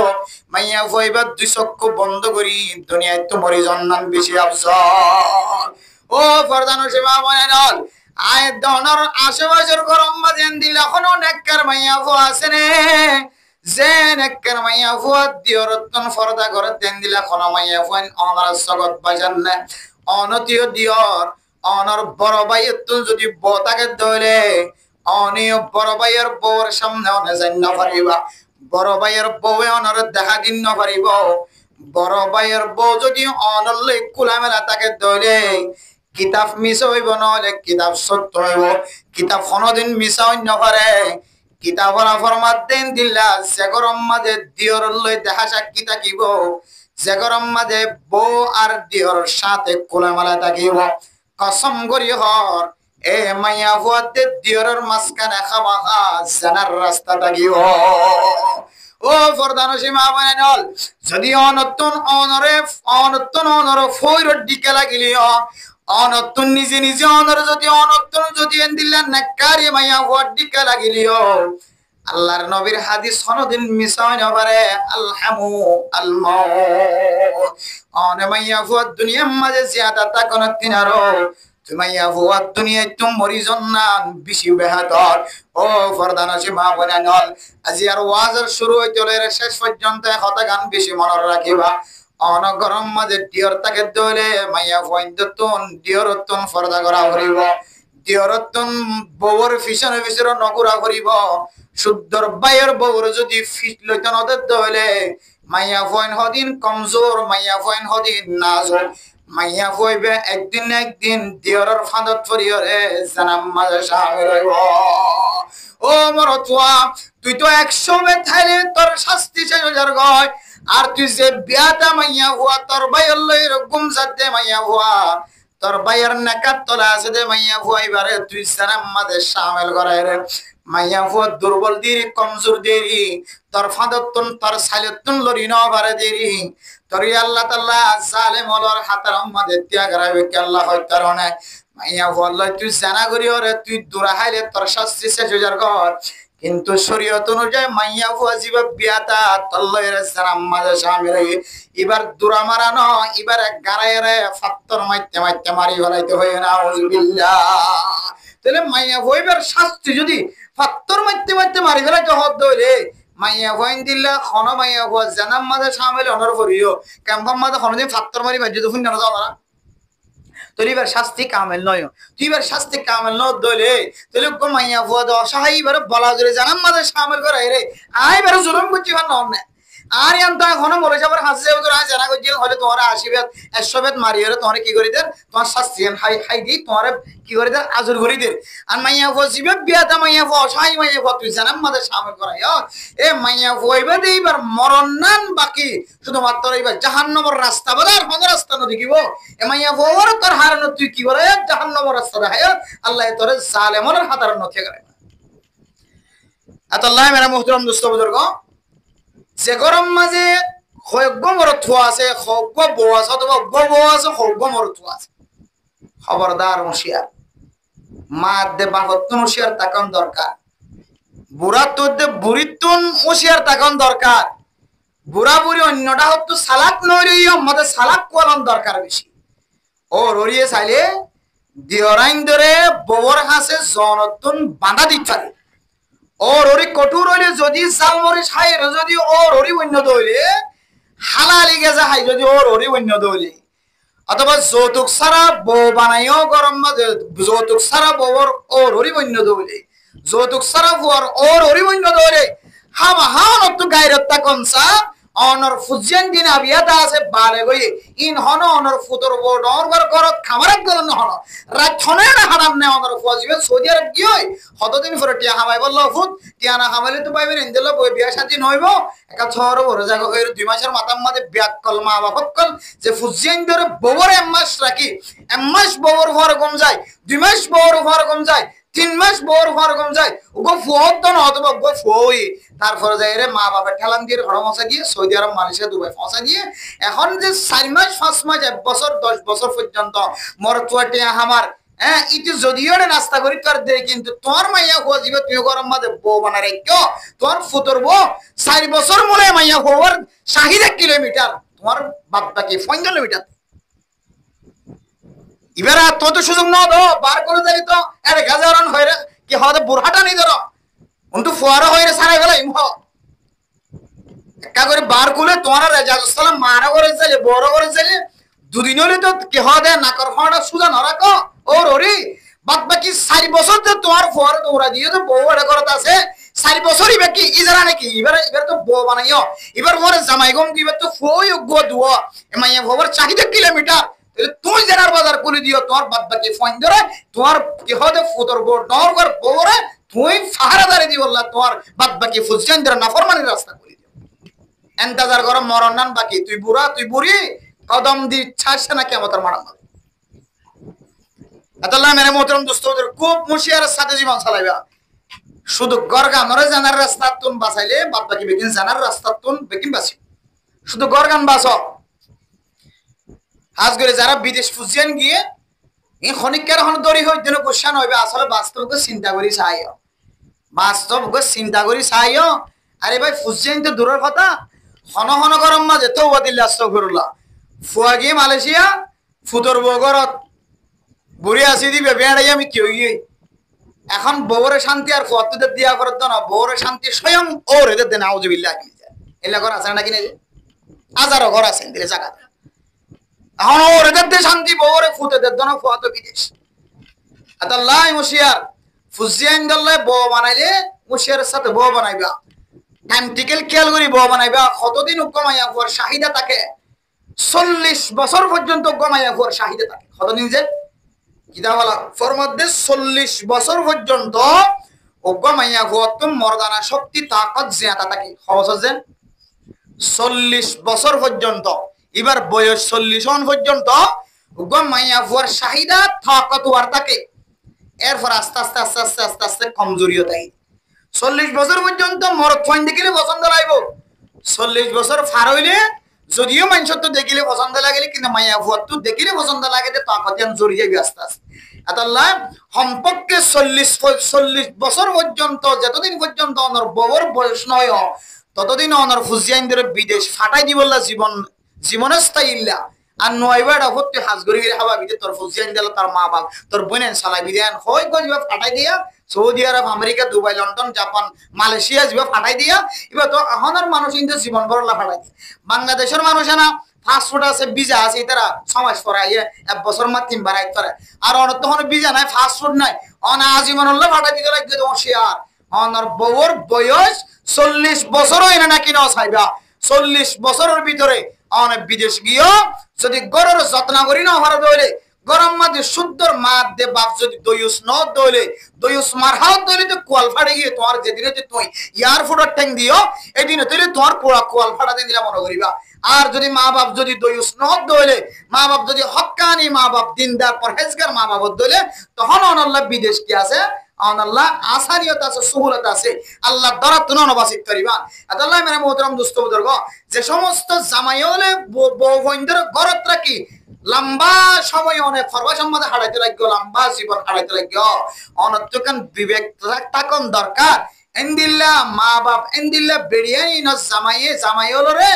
মাইয়া ফুয়াইবা দুই চক্ষু বন্ধ করি দুনিয়ায় তো মরি জন্নান বেশি আফসর ও ফরদানো সেবা মনে নল আয় দনর আশেপাশের গরম মাঝে দিল এখনো নেককার মাইয়া ফুয়া আছে নে যে নেককার মাইয়া ফুয়া দিওরতন ফরদা করে দেন দিলা কোনো মাইয়া ফুয়ান অনার জগৎ বাজান না অনতীয় দিওর অনর বড় ভাইয়ের তো যদি বতাকে ধরে অনিয় বড় ভাইয়ের বউর সামনে অনে যাই না পারিবা বড় ভাইয়ের বউয়ে অনর দেখা দিন না পারিব বড় ভাইয়ের বউ যদি অনলে কুলামেলা তাকে ধরে কিতাব মিশা হইব নহলে কিতাব সত্য হইব কিতাব কোনদিন মিশা হইন পারে কিতাবর ফরমাত দেন দিলা যে গরম মাঝে দিওর লই দেখা সাক্ষী থাকিব যে গরম মাঝে বউ আর দিওর সাথে কোলামেলা থাকিব কসম করি হর এ মাইয়া হুয়াতে দিওরের মাঝখানে খামাখা জানার রাস্তা থাকিব ও ফরদানো সীমা বানাইল যদি অনতুন অনরে ফইরর দিকে লাগিলিও অনতুন নিজে নিজে অনর যদি অনতুন যদি এন্দিল্লা নাকারি মাইয়া হুয়ার দিকে লাগিলিও আল্লাহর নবীর হাদিস কোনদিন মিস হয় না পারে আল হামু আল মাউত অনে মাইয়া হুয়ার দুনিয়ার মাঝে জিয়াদা তাকন তিনারো তুমাইয়া হুয়া দুনিয়ায় তুম মরি জন্নান বেশি বেহাতর ও ফরদানা সীমা বানাইল আজি আর ওয়াজের শুরু হইতে হলে শেষ পর্যন্ত কথা গান বেশি মনে রাখিবা অনগরম মাঝে দিয়র তাকে দলে মাইয়া ফয়ন্তন দিয়রতন ফরদা করা করিব দিয়রতন বউর ফিসনে ফিসর নগুরা করিব শুদ্ধর বাইয়ের বউর যদি ফিট লইতন ওদের দলে মাইয়া ফয়ন হদিন কমজোর মাইয়া ফয়ন হদিন নাজর মাইয়া কইবে একদিন না একদিন দিয়রের ফাঁদত পড়িয়রে জানাম মাঝে সামিল হইব ও মরতুয়া তুই তো 100 মে থাইলে তোর শাস্তি শেষ হইয়ার গয় আর তুই যে বিয়াটা মাইয়া হুয়া তোর ভাইয়ের লইর গুমজাতে মাইয়া হুয়া তোর ভাইয়ের নাকাত তোলা আছে দে মাইয়া হুয়া এবারে তুই জানাম মাঝে সামিল করাই রে মাইয়া হুয়া দুর্বল দিরি কমজোর দিরি তোর ফাঁদতন তোর সাইলতন লরি ন পারে দিরি তোর আল্লাহ তাআলা জালেম হলর হাতের মাঝে ত্যাগ রাখবে কি আল্লাহ হয় কারণে মাইয়া হুয়া তুই জানা করি ওরে তুই দূরা হাইলে তোর শাস্তি শেষ হয়ে যার ঘর কিন্তু শরীয়ত অনুযায়ী মাইয়া হুয়া জিবা বিয়াতা তল্লয়ের সালাম মাঝে শামিল হই এবার দূরা মারানো এবার গারায়রে ফাত্তর মাইতে মাইতে মারি ফেলাইতে হয় না আউযুবিল্লাহ তাহলে মাইয়া হুয়ার শাস্তি যদি ফাত্তর মাইতে মাইতে মারি ফেলাইতে হদ হইলে মাইয়া হুয়াইন দিল্লা খন মাইয়া হুয়া জানাম মাঝে শামিল অনর করিও ক্যাম্পাম মাঝে কোনদিন ফাত্তর মারি বাজ্য তো শুন না যাওয়া তোর এবার শাস্তি কামেল নয় তুই এবার শাস্তি কামেল ন দলে তোলে গো মাইয়া হুয়া দ অসহায় এবার বলা জোরে জানাম মাঝে শামিল করে রে আই এবার জুলুম করছি না না আর ইয়ান তা এখন মরে যাবার হাসে তোরা জানা কইছিল হলে তোরা 80 বেত 100 বেত মারিয়রে তোরে কি করি দে তোমার শাস্তি হাই হাই দি তোরে কি করি দে আজর করি দে আর মাইয়া হুয়া জিবে বিয়াটা মাইয়া হুয়া অসহায় মাইয়া হুয়া তুই জানাম মাঝে শামিল করাই এ মাইয়া হুয়া এবার মরণ নান বাকি শুধুমাত্র এবার জাহান্নামের রাস্তা বলার কোন রাস্তা ন দেখিব এ মাইয়া হুয়ার তোর হারানো তুই কি বলে জাহান্নামের রাস্তা দেখায় আল্লাহ তোরে জালেমের হাতার নথে করে আল্লাহ মেরা মুহতারাম দোস্ত বুজুর্গ যে গরম মাঝে সৈগ্য মরত্ব আছে, সজ্ঞ বউ আছে, অথবা বউ আছে, সজ্ঞ মরত্ব আছে। খবরদার হুঁশিয়ার, মা দে বাহত্তন হুঁশিয়ার তাকান দরকার। বুড়া তোর দে বুড়িতুন হুঁশিয়ার তাকান দরকার। বুড়া বুড়ি অন্যটা হতো সালাক নইরে আমাদের সালাক কোয়ালন দরকার বেশি। ও রড়িয়ে চাইলে দিহরাইন ধরে বউর হাসে জনতুন বাঁধা দিতে পারে। ও রড়ি কঠোর হইলে যদি জাল মরিচ হাই যদি ও রড়ি অন্য দইলে হালালি গেছে হাই যদি ও রড়ি অন্য দইলে, অথবা যৌতুক ছাড়া বউ বানাইও গরম যৌতুক ছাড়া বউর ও রড়ি অন্য দইলে, যৌতুক ছাড়া বউর ও রড়ি অন্য দইলে হামা হান তো গায়রত্তা কনসা অনর ফুজিয়ান দিন আবিয়াদা আছে বালে গই ইন হন অনর ফুতর বোর্ড অনর ঘরত খামারাক গলন হন রাত হনে না হারাম নে অনর ফুজিবে সৌদি আরব কি হই কতদিন পরে টিয়া হামাই বলল ফুত টিয়া না হামাইলে তো পাইবেন ইনদেল বই বিয়া শাদী নইব একা ছর বড় জায়গা হইর 2 মাসের মাথার মধ্যে বিয়াত কল মা বাপ কল যে ফুজিয়ান ধরে ববর এমাস রাখি এমাস ববর ঘর কম যায় 2 মাস ববর ঘর কম যায় 3 মাস ববর ঘর কম যায় ওগো ফুয়ত না অথবা গো ফুই তারপরে যাই রে মা বাবা ঠেলান দিয়ে ঘর মশা দিয়ে সৌদি আরব মালয়েশিয়া দুবাই ফসা দিয়ে এখন যে 4 মাস 5 মাস 1 বছর 10 বছর পর্যন্ত মরতুয়াটি আমার হ্যাঁ ইতি যদিও নাস্তা করি তোর দে কিন্তু তোর মাইয়া হো জীব তুই গরম মাঝে বউ বানা রেখো তোর ফুতর বউ 4 বছর মনে মাইয়া হওয়ার 60 কিলোমিটার তোমার বাদ বাকি 5 কিলোমিটার এবার তো সুযোগ না দো বার করে দিলি তো 1000 রান হইরে কি হবে বুড়াটা নেই ধরো উন্টু ফুয়ারা হইরে সারা গেল ইমহ একা করে বার করলে তোমার রেজাজসালাম মারা করে চলে বড় করে চলে দুদিন হলে তো কি হবে নাকর ফাড়া সুজা না রাখো ও ররি বাদ বাকি 4 বছর তো তোমার ফুয়ারা তোমরা দিয়ে তো বউ বড় করতে আছে 4 বছরই বাকি ইজারা নাকি এবার তো বউ বানাইও এবার মোর জামাই গম দিবে তো ফুই গো দুয়া এমাইয়া খবর 40 কিলোমিটার তুই জেনার বাজার করে দিও তোমার বাদ বাকি ফোন ধরে তোমার কি হবে ফুতর বড় নরগর বউরে তুই ফাহারাদারি দি বললা তোমার বাদ বাকি ফুজজান ধরে নাফরমানির রাস্তা করে দিও ইন্তজার করো মরণ নান বাকি তুই বুড়া তুই বুড়ি কদম দি ছাড়ছে না কিয়ামতের মারাম আল্লাহ মেরে মোহতরম দোস্তদের খুব হুঁশিয়ারের সাথে জীবন চালাইবা শুধু গরগান নরে জানার রাস্তা তুন বাঁচাইলে বাদ বাকি বেকিন জানার রাস্তা তুন বেকিন বাঁচি শুধু গরগান বাঁচো আজ করে যারা বিদেশ ফুজিয়ান গিয়ে এই খনিকের হন দড়ি হই দিন কোশ্চেন হইবে আসলে বাস্তবকে চিন্তা করি চাইও বাস্তবকে চিন্তা করি চাইও আরে ভাই ফুজিয়ান তো দূরের কথা হন হন গরম মাঝে তো ওয়াদিল্লাহ আস্তাগফিরুল্লাহ ফুয়া গিয়ে মালয়েশিয়া ফুতর বগরত বুড়ি আসি দিবে বেড়াই আমি কি হই এখন বউরে শান্তি আর ফুয়াতুদের দিয়া করত না বউরে শান্তি স্বয়ং ওর এদের দেন আউযুবিল্লাহ এলা ঘর আছে নাকি না হাজারো ঘর আছে দিলে জায়গা এখন ওর এদের শান্তি বউরে ফুতেদের দন ফুয়া তো বিদেশ আল্লাহ মুশিয়ার ফুজিয়ান দল্লাহ বউ বানাইলে মুশিয়ারের সাথে বউ বানাইবা টাইম টিকেল খেয়াল করি বউ বানাইবা কতদিন কমাইয়া ফুয়ার শাহিদা থাকে 40 বছর পর্যন্ত কমাইয়া ফুয়ার শাহিদা থাকে কতদিন যে কিতাবালা ফরমাদ্দে 40 বছর পর্যন্ত ও কমাইয়া ফুয়ার তো মর্দানা শক্তি তাকত জিয়াতা থাকে খবর যে 40 বছর পর্যন্ত এবার বয়স 40 হন পর্যন্ত মাইয়া ফুয়ার চাহিদা তাকত ওয়ার থাকে এরপর আস্তে আস্তে আস্তে আস্তে আস্তে আস্তে কমজোরিও থাকে 40 বছর পর্যন্ত মরদ ফাইন দেখিলে পছন্দ লাগব 40 বছর পার হইলে যদিও মানুষ তো দেখিলে পছন্দ লাগলে কিন্তু মাইয়া ফুয়ার তো দেখিলে পছন্দ লাগে যে তাকত জড়িয়ে আস্তে আস্তে আল্লাহ সম্পর্কে 40 বছর পর্যন্ত যতদিন পর্যন্ত অনর বউর বয়স নয় ততদিন অনর ফুজিয়ান ধরে বিদেশ ফাটাই দিবল্লা জীবনের স্থায়ী ইল্লা আর নয়বাটা হতে হাজ গরি হাবা বিদে তোর ফুজিয়ান দিল তার মা বাপ তোর বোনেন সালাই বিদেন হয় গো জিবা ফাটাই দিয়া Saudi Arab America Dubai London Japan Malaysia জিবা ফাটাই দিয়া এবার তো এখনের মানুষ কিন্তু জীবন ভরলা ফাটাই বাংলাদেশের মানুষ না পাসপোর্ট আছে ভিসা আছে তারা সমাজ পড়াই 1 বছর মা 3 বার আইতে পারে আর অন্য তখন ভিসা নাই পাসপোর্ট নাই অনা আজীবন হল্লা ফাটাই দিতে লাগবে তো শেয়ার অনর বউর বয়স 40 বছর হয় না নাকি না চাইবা 40 বছরের ভিতরে অনেক বিদেশ গিয়ে যদি গরুর যত্ন করি না হওয়ার দইলে গরম মাঝে সুন্দর মাত দে বাপ যদি দয়ুস ন দইলে দয়ুস মার হাত দইলে তো কোয়াল ফাড়ে গিয়ে তোমার যেদিনে যে তুই ইয়ার ফুটার ট্যাং দিও এদিনে তুই তোমার পোড়া কোয়াল ফাড়া দিয়ে দিলা মনে করিবা আর যদি মা বাপ যদি দয়ুস ন দইলে মা বাপ যদি হক্কানি মা বাপ দিনদার পরহেজগার মা বাপ দইলে তখন অনল্লাহ বিদেশ কি আছে আল্লাহ আসানিয়ত আছে, সুহুলত আছে, আল্লাহ দ্বারা তুন নবাসিত করিবা। আল্লাহ মেরে মোহতরম দোস্ত বুজুর্গ, যে সমস্ত জামাইলে বউবন্ধের ঘরত রাখি লম্বা সময় অনেক ফরবাসের মধ্যে হারাইতে লাগলো, লম্বা জীবন হারাইতে লাগলো, অনত্যকান বিবেক থাকুন দরকার। এন্দিল্লা মা বাপ এন্দিল্লা বেরিয়াই ন জামাইয়ে জামাইল রে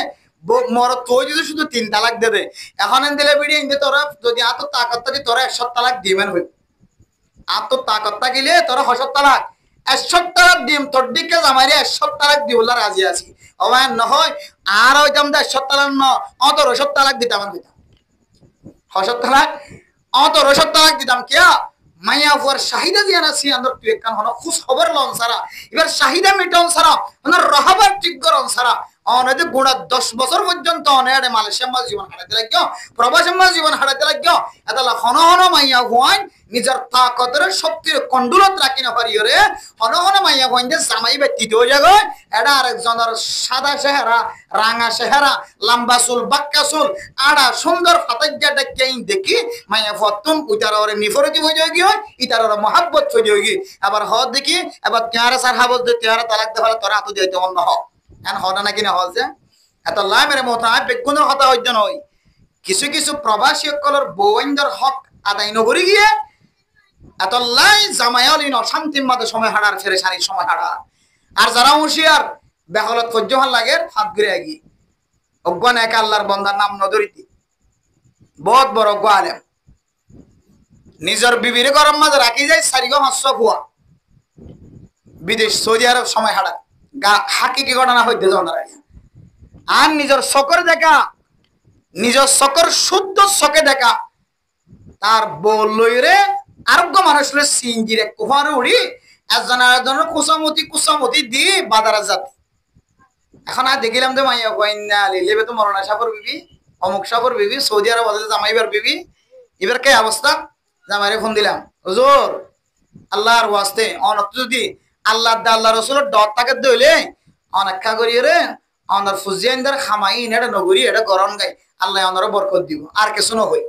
মর তুই যদি শুধু 3 তালাক দে এখন এন্দিলে বেরিয়ে ইন্দে তোরা যদি আত তাকত থাকি তোরা 100 তালাক দিবেন হই, আত তাকত থাকিলে তোরা 100 তালাক 100 তালাক দিম, তোর দিকে জামাইরে 100 তালাক দিবলা রাজি আছি। অবায়ন নহয় আর হইতাম 100 তালাক ন অত 100 তালাক দিতাম, হইতাম 100 তালাক অত 100 তালাক দিতাম কিয়া মাইয়া ফুয়ার চাহিদা দিয়ে আছি আন্দর তুই কান হন খুশ খবর লন সারা এবার চাহিদা মিটন সারা মানে রহাবার ঠিক করন সারা অনেক গুণা 10 বছর পর্যন্ত অনেক মালয়েশিয়া মাল জীবন হারাতে লাগিও, প্রবাসী মাল জীবন হারাতে লাগিও। এতলা হন হন মাইয়া হুয়ান নিজের তাকতের শক্তির কন্ডুলত রাখি না পারিও রে, হন হন মাইয়া হুয়ান যে জামাই ব্যতীত হয়ে যাবে এটা আরেকজনের সাদা চেহারা, রাঙা চেহারা, লম্বা চুল, বাক্কা চুল, আড়া সুন্দর ফাতাজ্জাটা কেই দেখি মাইয়া ফতুম উইতার ওরে নিফরতি হয়ে যায় গিয়ে ইতার ওরে মহাব্বত হয়ে যায় গিয়ে আবার হ দেখি এবার তেয়ারা সার হাবত দে তেয়ারা তালাক দে তোরা হাতু দিতে অন্য হ এখন হটা নাকি না হল যে এত লাই মেরে মোতা বেগুনের হতা হইতে নয়। কিছু কিছু প্রবাসী সকলের বউইন্দর হক আদায় নগরি গিয়ে এত লাই জামায়ালিন অশান্তির মাঝে সময় হারার ফেরে সারি সময় হারা। আর যারা হুঁশিয়ার বেহলত সহ্য ভাল লাগে হাত ঘুরে আগি অজ্ঞান এক আল্লাহর বন্দার নাম নদরিতি বহুত বড় অজ্ঞ আলেম নিজের বিবির গরম মাঝে রাখি যায় 400 ফুয়া বিদেশ সৌদি আরব সময় হারা হাকিকি ঘটনা হইতে যাওয়ার আর নিজের চকর দেখা, নিজের চকর শুদ্ধ চকে দেখা তার বললে আরোগ্য মানুষ সিঞ্জিরে কুহারে উড়ি একজন আরেকজনের কুসামতি দি বাজারে যাতে এখন আর দেখিলাম যে মাইয়া কইনা লিলেবে তো মরনা সাপর বিবি অমুক সাপর বিবি সৌদি আরব জামাইবার বিবি এবার কে অবস্থা জামাইরে ফোন দিলাম হুজুর আল্লাহর ওয়াস্তে অনত যদি আল্লাহ আল্লাহ রসুলের ডর তাকে দইলে অনেক্ষা করিয়ে রে অনার ফুজিয়ানদের খামাইন এটা নগরী এটা গরম গাই আল্লাহ অনারও বরকত দিব আর কিছু ন হই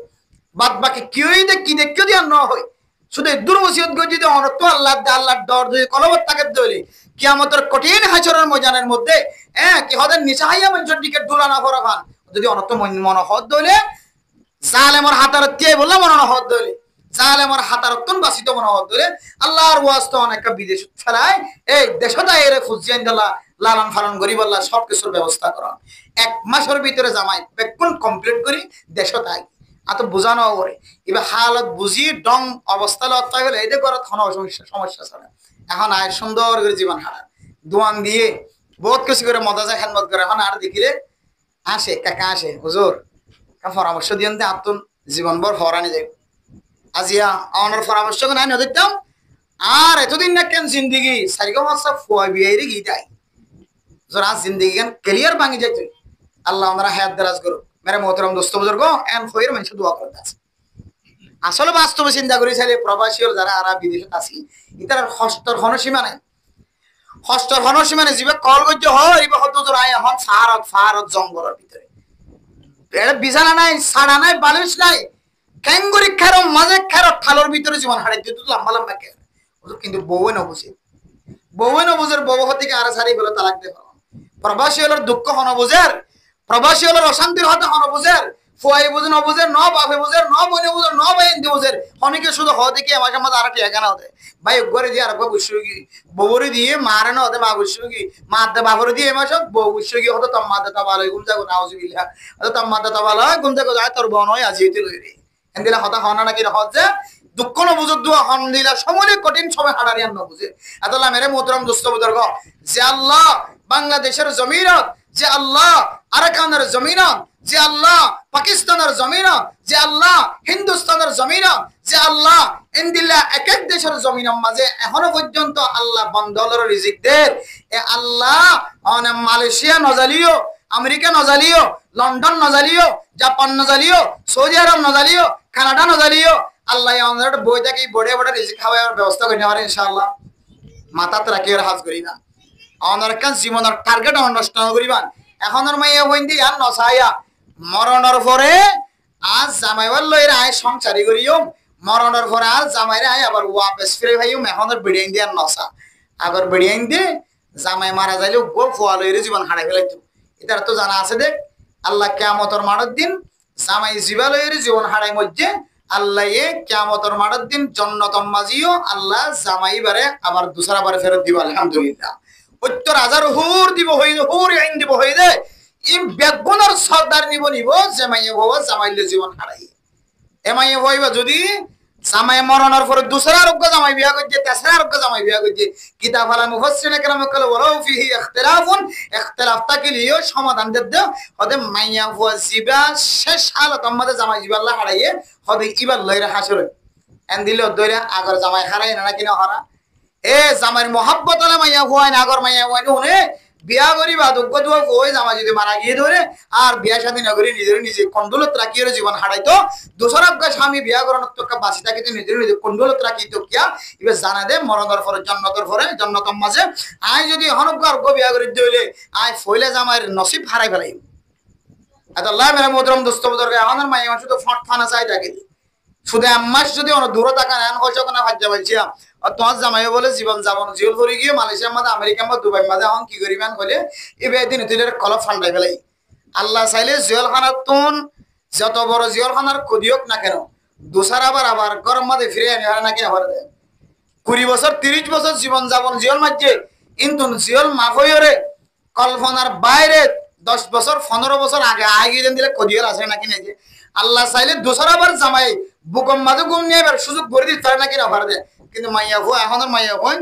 বাদ বাকি কেউই দেখ কি দেখ যদি আর ন হয় শুধু দুর্বসিয়ত গই যদি অনত আল্লাহ আল্লাহর ডর যদি কলবত তাকে দইলে কিয়ামতের কঠিন হাসরের ময়দানের মধ্যে কি হদের নিচা হাইয়া মানুষের দিকে দুলা না করা খান যদি অনত মন হদ দইলে জালেমর হাতার তিয়াই বললাম মন হদ দইলে জালেমর হাতার অত্যন বাসিত মনে হদ দইলে আল্লাহর ওয়াস্তে অনেক বিদেশ ফেলায় এই দেশটা এর ফুজিয়ান দিল্লা লালন ফালন গরিব আল্লাহ সবকিছুর ব্যবস্থা করা 1 মাসের ভিতরে জামাই বেকুন কমপ্লিট করি দেশত আই আত বুঝানো করে এবার হালত বুঝি ডং অবস্থা লতা গেলে এই দেখো কোনো সমস্যা ছাড়া এখন আয় সুন্দর করে জীবন হারা দোয়ান দিয়ে বহুত কিছু করে মজা যায় খেলমত করে এখন আর দেখিলে আসে কাকা আসে হুজুর পরামর্শ দিয়েন দে আতুন জীবন ভর হরানি যাই আজিয়া আমার পরামর্শ নাই নদিতাম আর এতদিন না কেন জিন্দিগি সারিগো মাসা ফুয়া বিয়াইরে গিটাই জরা জিন্দিগি কেন ক্লিয়ার ভাঙি যায় তুই আল্লাহ আমরা হায়াত দারাজ করো মেরে মোহতরম দোস্ত বুজুর্গ এন ফয়ের মানুষ দোয়া করতে আছে আসলে বাস্তবে চিন্তা করি চাইলে প্রবাসী যারা আরা বিদেশে আছি ইতার হস্তর হনসীমা নাই হস্তর হনসীমা নাই জীবে কল গজ্য হয় এবার হত জোর আয় এখন ফারত জঙ্গলের ভিতরে এটা বিছানা নাই ছাড়া নাই বালিশ নাই ক্যাঙ্গুরি খেরো মাঝে খেরো ঠালোর ভিতরে জীবন হারাই দিত লম্বা লম্বা খের কিন্তু বউয়ে নবুঝে বউ হতে আরা সারি হলো তালাক দে প্রবাসী হলোর দুঃখ হনবুঝের প্রবাসী হলোর অশান্তির হতে হনবুঝের ফুয়াই বুঝে নবুঝের ন বাপে বুঝের ন বনে বুঝের ন বাইন্দি বুঝের অনেকে শুধু হ দেখি আমার সমাজ আর ঠেকানা হতে ভাই ঘরে দিয়ে আর বুঝি বউরে দিয়ে মারে না হতে মা বুঝি মা দে বাবরে দিয়ে এমাস বউ বুঝি হতো তোর মাদে তা ভালো গুম যাগো নাউজুবিল্লাহ তোর মাদে তা ভালো গুম যাগো যায় তোর বোন হয় আজি হইতে লইরে এন্দিলা হতা হনা নাকি হচ্ছে দুঃখ নবুঝত দুয়া হন দিলা সময় কঠিন সময় হারারি আন নবুঝে আদাল্লাহ মেরে মোহতরম দোস্ত বুজুর্গ যে আল্লাহ বাংলাদেশের জমিনত যে আল্লাহ আরাকানের জমিনত যে আল্লাহ পাকিস্তানের জমিনত যে আল্লাহ হিন্দুস্তানের জমিনত যে আল্লাহ ইন্দিল্লা এক এক দেশের জমিনের মাঝে এখনো পর্যন্ত আল্লাহ বন্দলের রিজিক দেয় এ আল্লাহ অনে মালয়েশিয়া নজালিও আমেরিকা নজালিও লন্ডন নজালিও জাপান নজালিও সৌদি আরব নজালিও কানাডা নজালিও আল্লাহ আমাদের বই থেকে বড়ে বড়ে রিজিক খাওয়ার ব্যবস্থা করে নেওয়ার ইনশাআল্লাহ মাথাত রাখি আর হাজ করিবা আমাদের কান জীবনের টার্গেট নষ্ট করিবা এখনের মাইয়া বইন্দি আর নসাইয়া মরণের পরে আজ জামাইবার লইরা আয় সংসারী করিও মরণের পরে আর জামাইরে আই আবার ওয়াপস ফিরে ভাইও মেহনের বিড়িয়ান দিয়ে নসা আগর বিড়িয়ান দিয়ে জামাই মারা যাইলেও গো ফোয়া লইরে জীবন হারাই ফেলাইতো এটার তো জানা আছে দেখ আল্লাহ কিয়ামতের মাঠের দিন জামাই জিবা লইরে জীবন হারাই মধ্যে আল্লাহ কিয়ামতের মাঠের দিন জান্নাতুল মাজিও আল্লাহ জামাই বারে আবার দুসরা বারে ফেরত দিব আলহামদুলিল্লাহ ৭০,০০০ হুর দিব হইলে হুর আইন দিব হইলে ই বেগুনের সর্দার নিব জামাইয়ে হওয়া জামাইলে জীবন হারাই এমাইয়ে হইবা যদি জামাই মরণের পরে দুসরা রোগ্য জামাই বিয়া করছে তেসরা রোগ্য জামাই বিয়া করছে কিতাব আলা মুফাসসিরিন کرام কল ওয়ালাউ ফিহি ইখতিলাফুন ইখতিলাফ তাকলিও সমাধান দেও হদে মাইয়া হওয়া জিবা শেষ হালত আমাদের জামাই জিবা আল্লাহ হারাইয়ে হদে ইবার লইরা হাসরে এন দিলে দইরা আগর জামাই হারাই না কিনা হারা এ জামাইর মোহাব্বত আলা মাইয়া হওয়া না আগর মাইয়া হওয়া নুনে বিয়া করিবা দুঃখ দুঃখ ওই জামা যদি মারা গিয়ে ধরে আর বিয়া শাদী না করে নিজে কন্ডলত রাখিয়ে জীবন হারাইতো দোসরাবকা স্বামী বিয়া করানোর তো বাঁচি থাকে নিজে কন্ডলত রাখি তো কিয়া এবার জানা দে মরণের পরে জন্নতর মাঝে আই যদি হনকার বিয়া করে দিলে আই ফইলে জামাইয়ের নসিব হারাই ফেলাই এত আল্লাহ মেরা মোহতরম দোস্ত বুজুর্গ আমাদের মাইয়া শুধু ফট ফানা চাই থাকে শুধু আম্মাস যদি অনেক দূরে থাকা নেন হয়তো কোনো ভাজ্যা বলছিলাম আর তোমার জামাই বলে জীবন যাবন জিওল করে গিয়ে মালয়েশিয়ার মধ্যে আমেরিকার মধ্যে দুবাই মাঝে এখন কি করিবেন বলে এবার দিন তুলের কলপ ফান্ডাই ফেলাই আল্লাহ চাইলে জিওলখানার তুন যত বড় জিওলখানার কদিওক না কেন দুসার আবার গরম মাঝে ফিরে আনি হয় নাকি আবার 20 বছর 30 বছর জীবন যাপন জিওল মাঝে কিন্তু জিওল মাফইরে কল্পনার বাইরে 10 বছর 15 বছর আগে আগে দিলে কদিওল আছে নাকি নাকি আল্লাহ চাইলে দুসার আবার জামাই বুকম মাঝে ঘুম নিয়ে এবার সুযোগ করে দিতে পারে নাকি অফার দেয় কিন্তু মাইয়া হো এখন মাইয়া হইন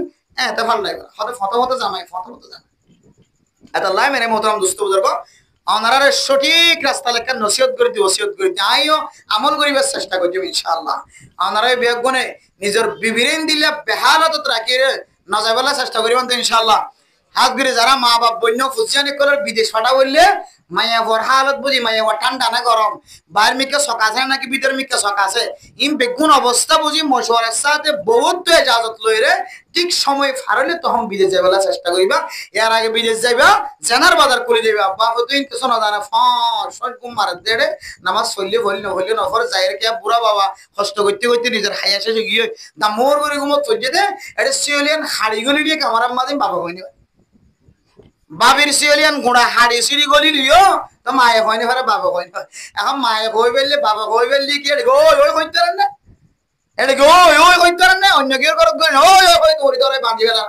এত ভালো লাগে হতে ফটো জামাই ফটো জামাই এত লাই মেরে মোহতরম দোস্ত বুজুর্গ ওনারা সঠিক রাস্তা লেখা নসিহত করে দি ওসিয়ত করে দি আইও আমল করিবার চেষ্টা করছি ইনশাআল্লাহ ওনারা বেগুনে নিজের বিবিরেন দিলে বেহালত রাখিয়ে নজাবেলা চেষ্টা করিবেন তো ইনশাআল্লাহ হাত ঘুরে যারা মা বাপ বন্য ফুজিয়ানি করার বিদেশ ফাটা বললে মাইয়া ভর হালত বুঝি মাইয়া ঠান্ডা না গরম বাইর মিকে শখ আছে নাকি ভিতর মিকে শখ আছে ইম বেগুন অবস্থা বুঝি মশওয়ারের সাথে বহুত এজাজত লইরে ঠিক সময় ফারলে তখন বিদেশ যাইবার চেষ্টা করিবা এর আগে বিদেশ যাইবা জানার বাজার করে যাইবা বাবা তুই কিছু না জানা ফল কুমার দেড়ে নামাজ চললে হইলে নফর যাইরে কে বুড়া বাবা কষ্ট করতে করতে নিজের হাইয়া শেষে গিয়ে দা মোর করে ঘুমত চলছে দে এটা সিওলিয়ান হাড়ি গলি দিয়ে কামার মাঝে বাবা হয়নি বাবির সিওলিয়ান গোড়া হাড়ি সিঁড়ি গলি লিও তো মায়ে হয়নি ভারে বাবা হয়নি এখন মায়ে হয়ে বেললে বাবা হয়ে বেললি কি ওই হইতে পারেন না এটা কি ওই হইতে পারেন না অন্য কেউ করত করেন ওই তোরি তোরে বাঁধি বেলা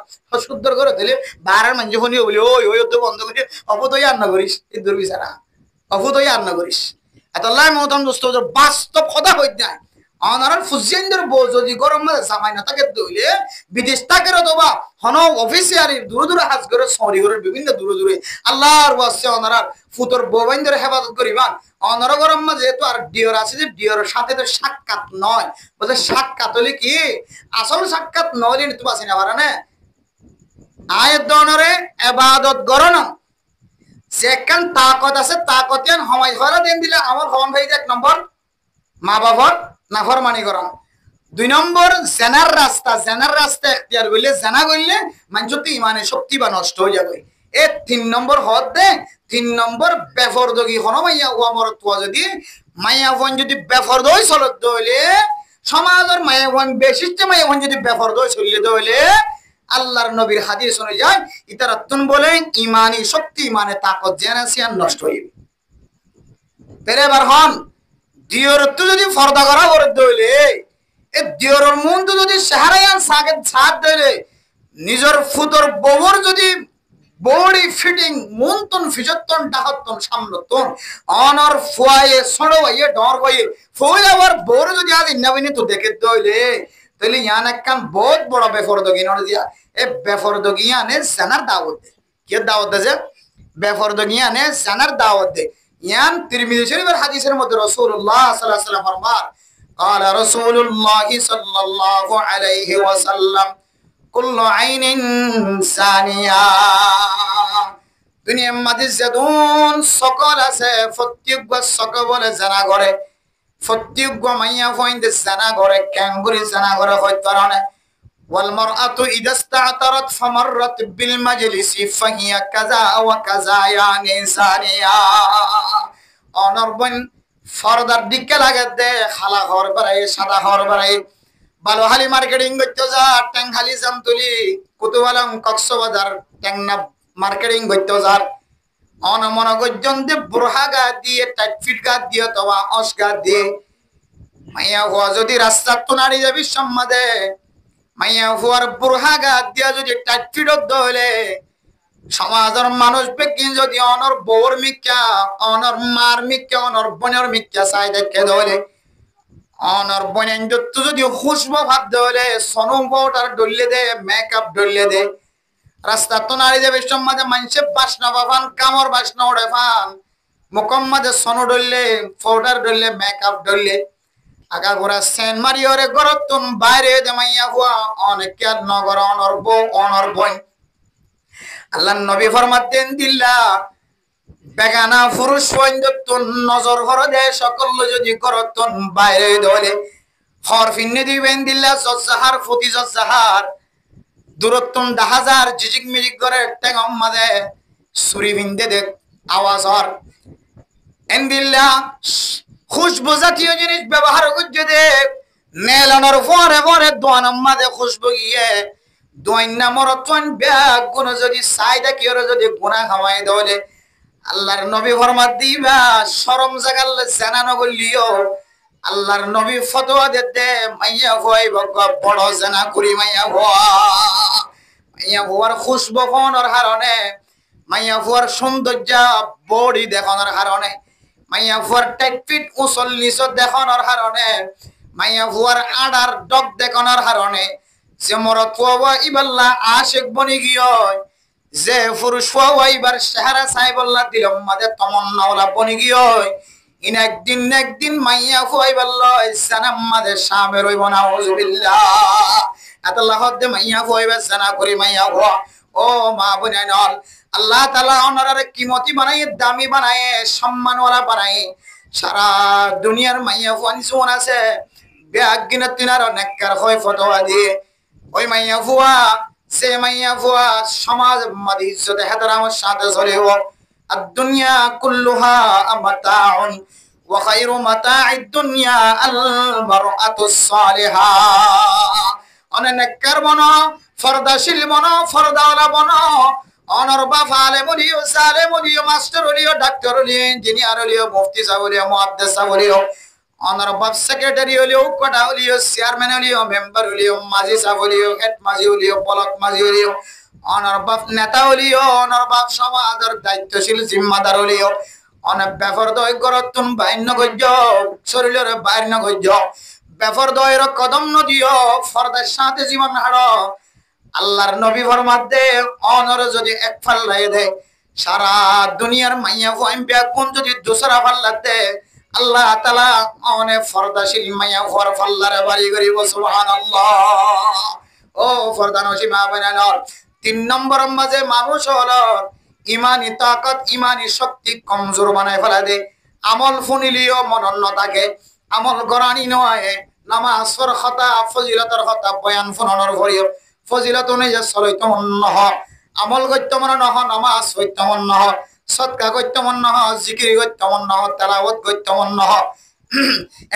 শুদ্ধ করে দিলে বারার মানুষ শুনিও বলি ওই তো বন্ধ করি অপতই আর না করিস এই দুর্বিচারা অপতই আর না করিস এত আল্লাহ মহতম দোস্ত বাস্তব কথা হইতে নাই অনারার ফুজিয়ানদের বউ যদি গরম মাঝে জামাই না থাকে দইলে বিদেশ থাকে অথবা হন অফিসিয়ালি দূরে হাজ করে সরি করে বিভিন্ন দূরে আল্লাহর ওয়াসে অনারার ফুতর বউবাইনদের হেফাজত করিবান অনারা গরম মাঝে তো আর ডিওর আছে যে ডিওরের সাথে তো সাক্ষাৎ নয় বলতে সাক্ষাৎ হলে কি আসল সাক্ষাৎ নইলে তো বাসি না পারে না আয়ের দনরে ইবাদত করন যেখান তাকত আছে তাকতিয়ান সময় ধরা দেন দিলে আমার হন ভাই 1 নম্বর মা বাবার নাফরমানি করা 2 নম্বর জেনার রাস্তা এখতিয়ার করলে জেনা করলে মানুষটি ইমানে শক্তি বা নষ্ট হয়ে যাবে এ 3 নম্বর হদ দে 3 নম্বর বেফরদগি হনো মাইয়া ও আমার তো যদি মাইয়া ফোন যদি বেফরদই চলত দইলে সমাজের মাইয়া ফোন বেশিষ্ট মাইয়া ফোন যদি বেফরদই চললে দইলে আল্লাহর নবীর হাদিস শুনে যায় ইতারাতুন বলে ইমানি শক্তি মানে তাকত জেনাসিয়ান নষ্ট হইবে তেরে বার হন দিয়র তো যদি ফর্দা করা করে দইলে এ দিয়রের মন তো যদি সাহারায়ান সাথ দইলে নিজের ফুতর বউর যদি বডি ফিটিং মনতন ফিজতন ডাহতন সামলতন অনর ফুয়ায়ে সড়ওয়ে ডর হয়ে ফুয়াবার বউর যদি আজ ইন্নাবিনি তো দেখে দইলে তাহলে ইয়ান একখান বহুত বড় বেফরদগি নড়ে দিয়া এ বেফরদগিয়ানে জানার দাওয়াত দে কি দাওয়াত দে বেফরদগিয়ানে জানার দাওয়াত দে ইয়ান তিরমিজি শরীফের হাদিসের মধ্যে রাসূলুল্লাহ সাল্লাল্লাহু আলাইহি ওয়াসাল্লাম ফরমান قال رسول الله صلى الله عليه وسلم كل عين ثانية দুনিয়ার মধ্যে যদুন সকল আছে প্রত্যেক সকল বলে জানা করে প্রত্যেক মাইয়া ফইন্দে জানা করে ক্যাঙ্গুরি জানা করে হয়তো না والمرأة إذا استعطرت فمرت بالمجلس فهي كذا وكذا يعني ثانية অনর্বন ফরদার দিকে লাগে দে খালা ঘর বাড়াই সাদা ঘর বাড়াই বালোহালি মার্কেটিং করতে যা ট্যাংখালি জামতুলি কুতুবালং কক্সবাজার ট্যাংনা মার্কেটিং করতে যা অনমন গজ্জন্তে বুরহা গা দিয়ে টাইট ফিট গা দিয়ে তোমা অস্কার দিয়ে মাইয়া হওয়া যদি রাস্তার তো নাড়ি যাবি সম্মাদে মাইয়া হওয়ার বুরহা গা দিয়া যদি টাইট ফিট হলে সমাজের মানুষ বেকিন যদি অনর বউর মিথ্যা অনর মার মিথ্যা অনর বোনের মিথ্যা চাই দেখে ধরে অনর বোনের যদি খুশব ভাব ধরে সনম পাউডার ডললে দে মেকআপ ডললে দে রাস্তা তো নাড়ি যাবে সম্মাদে মানুষে বাসনা বাফান কামর বাসনা ওড়ে ফান মুকম্মাদে সনু ডললে পাউডার ডললে মেকআপ ডললে আগা গোড়া সেন মারিওরে গরতুন বাইরে দে মাইয়া হুয়া অনেক নগর অনর বউ অনর বোন আল্লাহ নবী ফরমাতেন দিল্লা বেগানা পুরুষ সৈন্যতুন নজর হর দে সকল যদি করতুন বাইরে দলে হর ফিন্নে দিবেন দিল্লা জজ্জাহার ফতি জজ্জাহার দূরত্বন 10000 জিজিক মিজিক করে টেঙ্গম মাদে সুরি ভিন্দে দে আওয়াজ হর এন্দিল্লা খুশবু জাতীয় জিনিস ব্যবহার করছে দে মেলানোর পরে পরে দোয়ান মাদে খুশবু গিয়ে দোয়াইনা মরতন ব্যাগ গুণ যদি সাইদা কি ওরা যদি গুনাহ খাওয়াই দলে আল্লাহর নবী ফরমাত দিবা শরম জাগাল জানানো বললিও আল্লাহর নবী ফতোয়া দিতে মাইয়া হই বড় জানা করি মাইয়া হওয়ার খুশবু ফোনের কারণে মাইয়া হওয়ার সৌন্দর্য বডি দেখানোর কারণে মাইয়া হওয়ার টাইট উসল নিচ দেখানোর কারণে মাইয়া হওয়ার আডার ডক দেখানোর কারণে যে মরত হওয়া ইবাল্লা আশেক বনি গিয়ে যে পুরুষ হওয়া ইবার চেহারা চাই বললা দিল মাদের তমন্নাওয়ালা বনি গিয়ে ইন একদিন মাইয়া হওয়াই বললো জানাম মাদের সামনে রইব না ওজুবিল্লাহ আল্লাহ দে মাইয়া হওয়াইবা জানা করি মাইয়া হওয়া ও মা বোনে নল আল্লাহ তাআলা ওনারে কিমতি বানায় দামি বানায় সম্মানওয়ালা বানায় সারা দুনিয়ার মাইয়া হওয়ান জোন আছে বেআগিনা তিনার নেককার হয় ফতোয়া দিয়ে ওই মাইয়া ফুয়া সে মাইয়া ফুয়া সমাজ মাদি ইজ্জতে হেতারামের সাথে চলেও আর দুনিয়া কুল্লুহা মাতাউন ওয়া খায়রু মাতা'id দুনিয়া আল মারআতুস সালিহা অনে নেককার বনো ফরদাশীল বনো ফরদাওয়ালা বনো অনর বাপ আলেম হলিও সালেম হলিও মাস্টার হলিও ডাক্তার হলিও ইঞ্জিনিয়ার হলিও মুফতি সাহেব হলিও মুহাদ্দিস সাহেব হলিও অনার বাপ সেক্রেটারি হলিও কোটা হলিও চেয়ারম্যান হলিও মেম্বার হলিও মাঝি সাহেব হলিও হেড মাঝি হলিও ব্লক মাঝি হলিও অনার বাপ নেতা হলিও অনার বাপ সমাজের দায়িত্বশীল জিম্মাদার হলিও অনেক ব্যাপার দয় করতুন বাইন্য গজ্য শরীরের বাইন্য গজ্য ব্যাপার দয়ের কদম নদিও ফরদার সাথে জীবন হাড় আল্লাহর নবী ফরমাত দে অনর যদি এক ফাল্লাই দে সারা দুনিয়ার মাইয়া ফাইম কোন যদি দোসরা ফাল্লা দে আল্লাহ তাআলা অনেক ফরদাশীল মাইয়া ফর ফাল্লারে বাড়ি করিব সুবহানাল্লাহ ও ফরদানশী মা বানানোর 3 নম্বর মাঝে মানুষ হলো ইমানি তাকত ইমানি শক্তি কমজোর বানায় ফেলা দে আমল ফুনিলিও মনন্ন থাকে আমল গরানি নয় নামাজের কথা ফজিলতের কথা বয়ান ফুননের ভরিও ফজিলত অনুযায়ী চলিত মন হ আমল গত্য মন নহ নামাজ গত্য মন নহ সদকা গত্য মন নহ জিকির গত্য মন নহ তেলাওয়াত গত্য মন নহ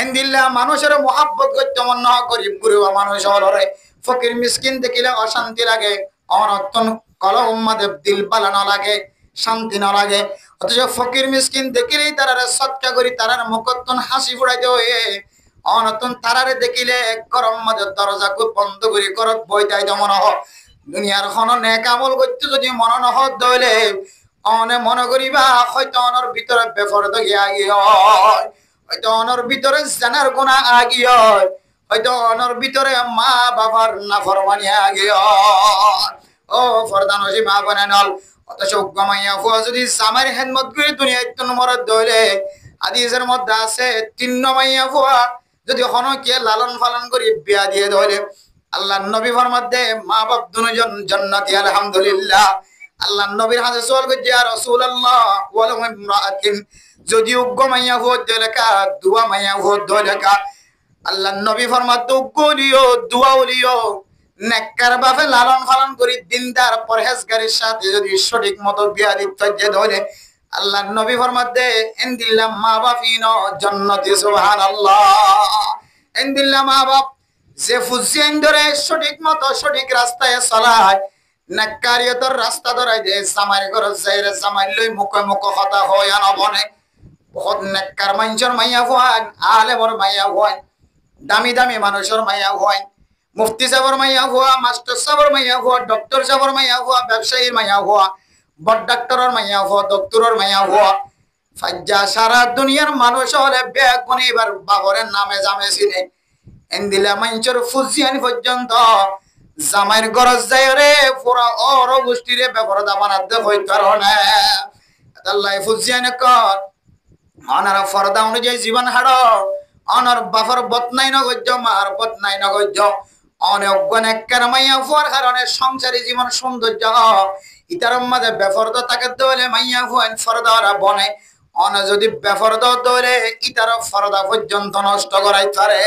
এন্দিল্লা মানুষের মহাব্বত গত্য মন নহ গরিব গুরুবা মানুষ হলরে ফকির মিসকিন দেখিলে অশান্তি লাগে অনতন কল উম্মাদে দিল বালানো লাগে শান্তি না লাগে অথচ ফকির মিসকিন দেখিলেই তারারে সদকা করি তারার মুখতন হাসি ফুড়াইতে হয়ে অনতন তারারে দেখিলে গরম মাঝে দরজা খুব বন্ধ করি করত বইতাই মন হ দুনিয়ার খন নেক আমল করতে যদি মন নহ দইলে অনে মনে করিবা হয়তো অনর ভিতরে বেফরদ গিয়া হয় হয়তো অনর ভিতরে জানার গুণা আগি হয় হয়তো অনর ভিতরে মা বাবার নাফরমানি আগি হয় ও ফরদানশী মা বানানল অথচ গমাইয়া ফুয়া যদি সামার হেদমত করে দুনিয়ায় তো মরদ দইলে হাদিসের মধ্যে আছে 3 মাইয়া ফুয়া যদি হনকে লালন পালন করি বিয়া দিয়ে ধরে আল্লাহর নবী ফরমাত দে মা বাপ দুজন জান্নাতি আলহামদুলিল্লাহ আল্লাহর নবীর হাদিস বল গো ইয়া রাসূলুল্লাহ ওয়ালাম ইমরাআতিন যদি উগ্গমাইয়া হো দেলকা দুয়া মাইয়া হো দেলকা আল্লাহর নবী ফরমাত উগ্গলিও দুয়াউলিও নেককার বাপে লালন পালন করি দিনদার পরহেজগারের সাথে যদি সঠিক মতো বিয়া দিতে ধরে আল্লাহর নবী ফরমাতে ইনদিল্লাহ মা বাপিনো জান্নাতি সুবহানাল্লাহ। ইনদিল্লাহ মা বাপ যে ফুজিয়ান ধরে সঠিক মতো সঠিক রাস্তায় চলায়, নাক্কারিয়তর রাস্তা ধরাই দে জামাই ঘর যাইরে জামাই লই মুখে মুখ কথা হয় আনবনে। বহুত নেককার মানুষের মাইয়া হওয়ান, আলেমর মাইয়া হওয়ান, দামি দামি মানুষের মাইয়া হওয়ান, মুফতি সাহেবের মাইয়া হওয়া, মাস্টার সাহেবের মাইয়া হওয়া, ডক্টর সাহেবের মাইয়া হওয়া, ব্যবসায়ীর মাইয়া হওয়া, বড় ডাক্তারের মাইয়া হওয়া, ডক্টরের মাইয়া হওয়া, ফাজ্জা সারা দুনিয়ার মানুষ হলে বেগুনি এবার বাবরের নামে জামে চিনে। এন্দিলা মানুষের ফুজিয়ানি পর্যন্ত জামাইয়ের গরজ যায় রে পুরা অর গোষ্ঠীরে বেপরদা বানাতে হই কারণে আল্লাহ ফুজিয়ানি কর অনারা ফরদা অনুযায়ী জীবন হাড়, অনর বাফর বদনাই নগজ্য, মার বদনাই নগজ্য, অনেক মাইয়া ফুয়ার কারণে সংসারী জীবন সৌন্দর্য ইতার মাঝে বেফরদ তাকে দলে মাইয়া ফুয়ান ফরদারা বনে, অন যদি বেফরদ দলে ইতার ফরদা পর্যন্ত নষ্ট করাই পারে।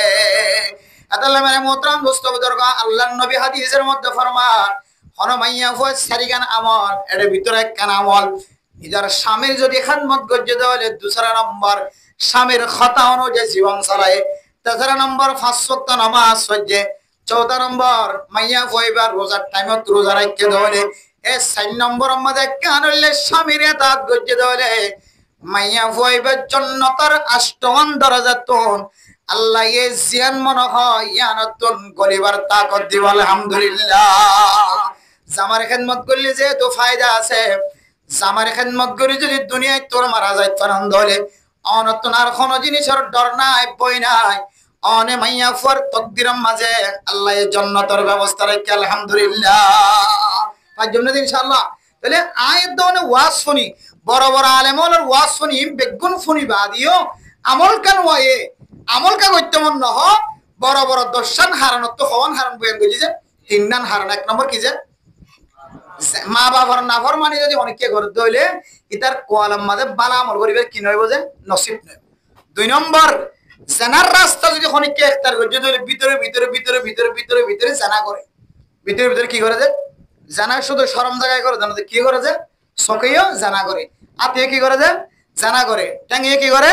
আতাল্লাহ মানে মোহতরম দোস্ত বুজুর্গ, আল্লাহর নবী হাদিসের মধ্যে ফরমান হন মাইয়া ফুয়া সারিগান আমল এর ভিতরে একখান আমল নিজের স্বামীর যদি খেদমত গজ্জে দেওয়ালে, দুসরা নম্বর স্বামীর কথা অনুযায়ী জীবন চালায়, তেসরা নম্বর 5 ওয়াক্ত নামাজ পড়ে, 14 নম্বর মাইয়া ফুয়াইবার রোজার টাইমত রোজা রাখতে দেওয়ালে, 4 নম্বর মধ্যে কান হইলে স্বামীর এতাত গজ্জে দেওয়ালে, মাইয়া ফুয়াইবার জন্নতর 8 দরজাতুন আল্লাহ এ জিয়ান মনে হয় ইয়ানতুন গরিবার তাকত দিব। আলহামদুলিল্লাহ। জামার খেদমত করলে যে তো ফায়দা আছে, জামার খেদমত করে যদি দুনিয়ায় তোর মারা যায় আনন্দ হলে অনতনার কোন জিনিসের ডর নাই, বই নাই, অনে মাইয়া ফুয়ার তকদিরের মাঝে আল্লাহ এই জান্নাতের ব্যবস্থা রাখে। আলহামদুলিল্লাহ। তার জন্য ইনশাআল্লাহ তাহলে আয়ের দনে ওয়াজ শুনি, বড় বড় আলেমর ওয়াজ শুনি, বেগুন শুনি বাদিও আমল কান ওয়ে আমল কা করতে মন নহ, বড় বড় দর্শন হারানো তো হওয়ান হারান বয়ান গজি যে 3 নান হারান। 1 নম্বর কি যে মা বাবার নাফর মানে যদি অনেকে করে দইলে ইতার কোয়ালাম মাঝে বালা আমল করিবে কি নইব যে নসিব নয়। 2 নম্বর জানার রাস্তা যদি অনেকে একটার গজি দইলে ভিতরে ভিতরে ভিতরে ভিতরে ভিতরে ভিতরে জানা করে, ভিতরে ভিতরে কি করে যে জানা শুধু শরম জায়গায় করে জানা কি করে যে সকেও জানা করে, আত্মীয় কি করে যে জানা করে, টাঙ্গিয়ে কি করে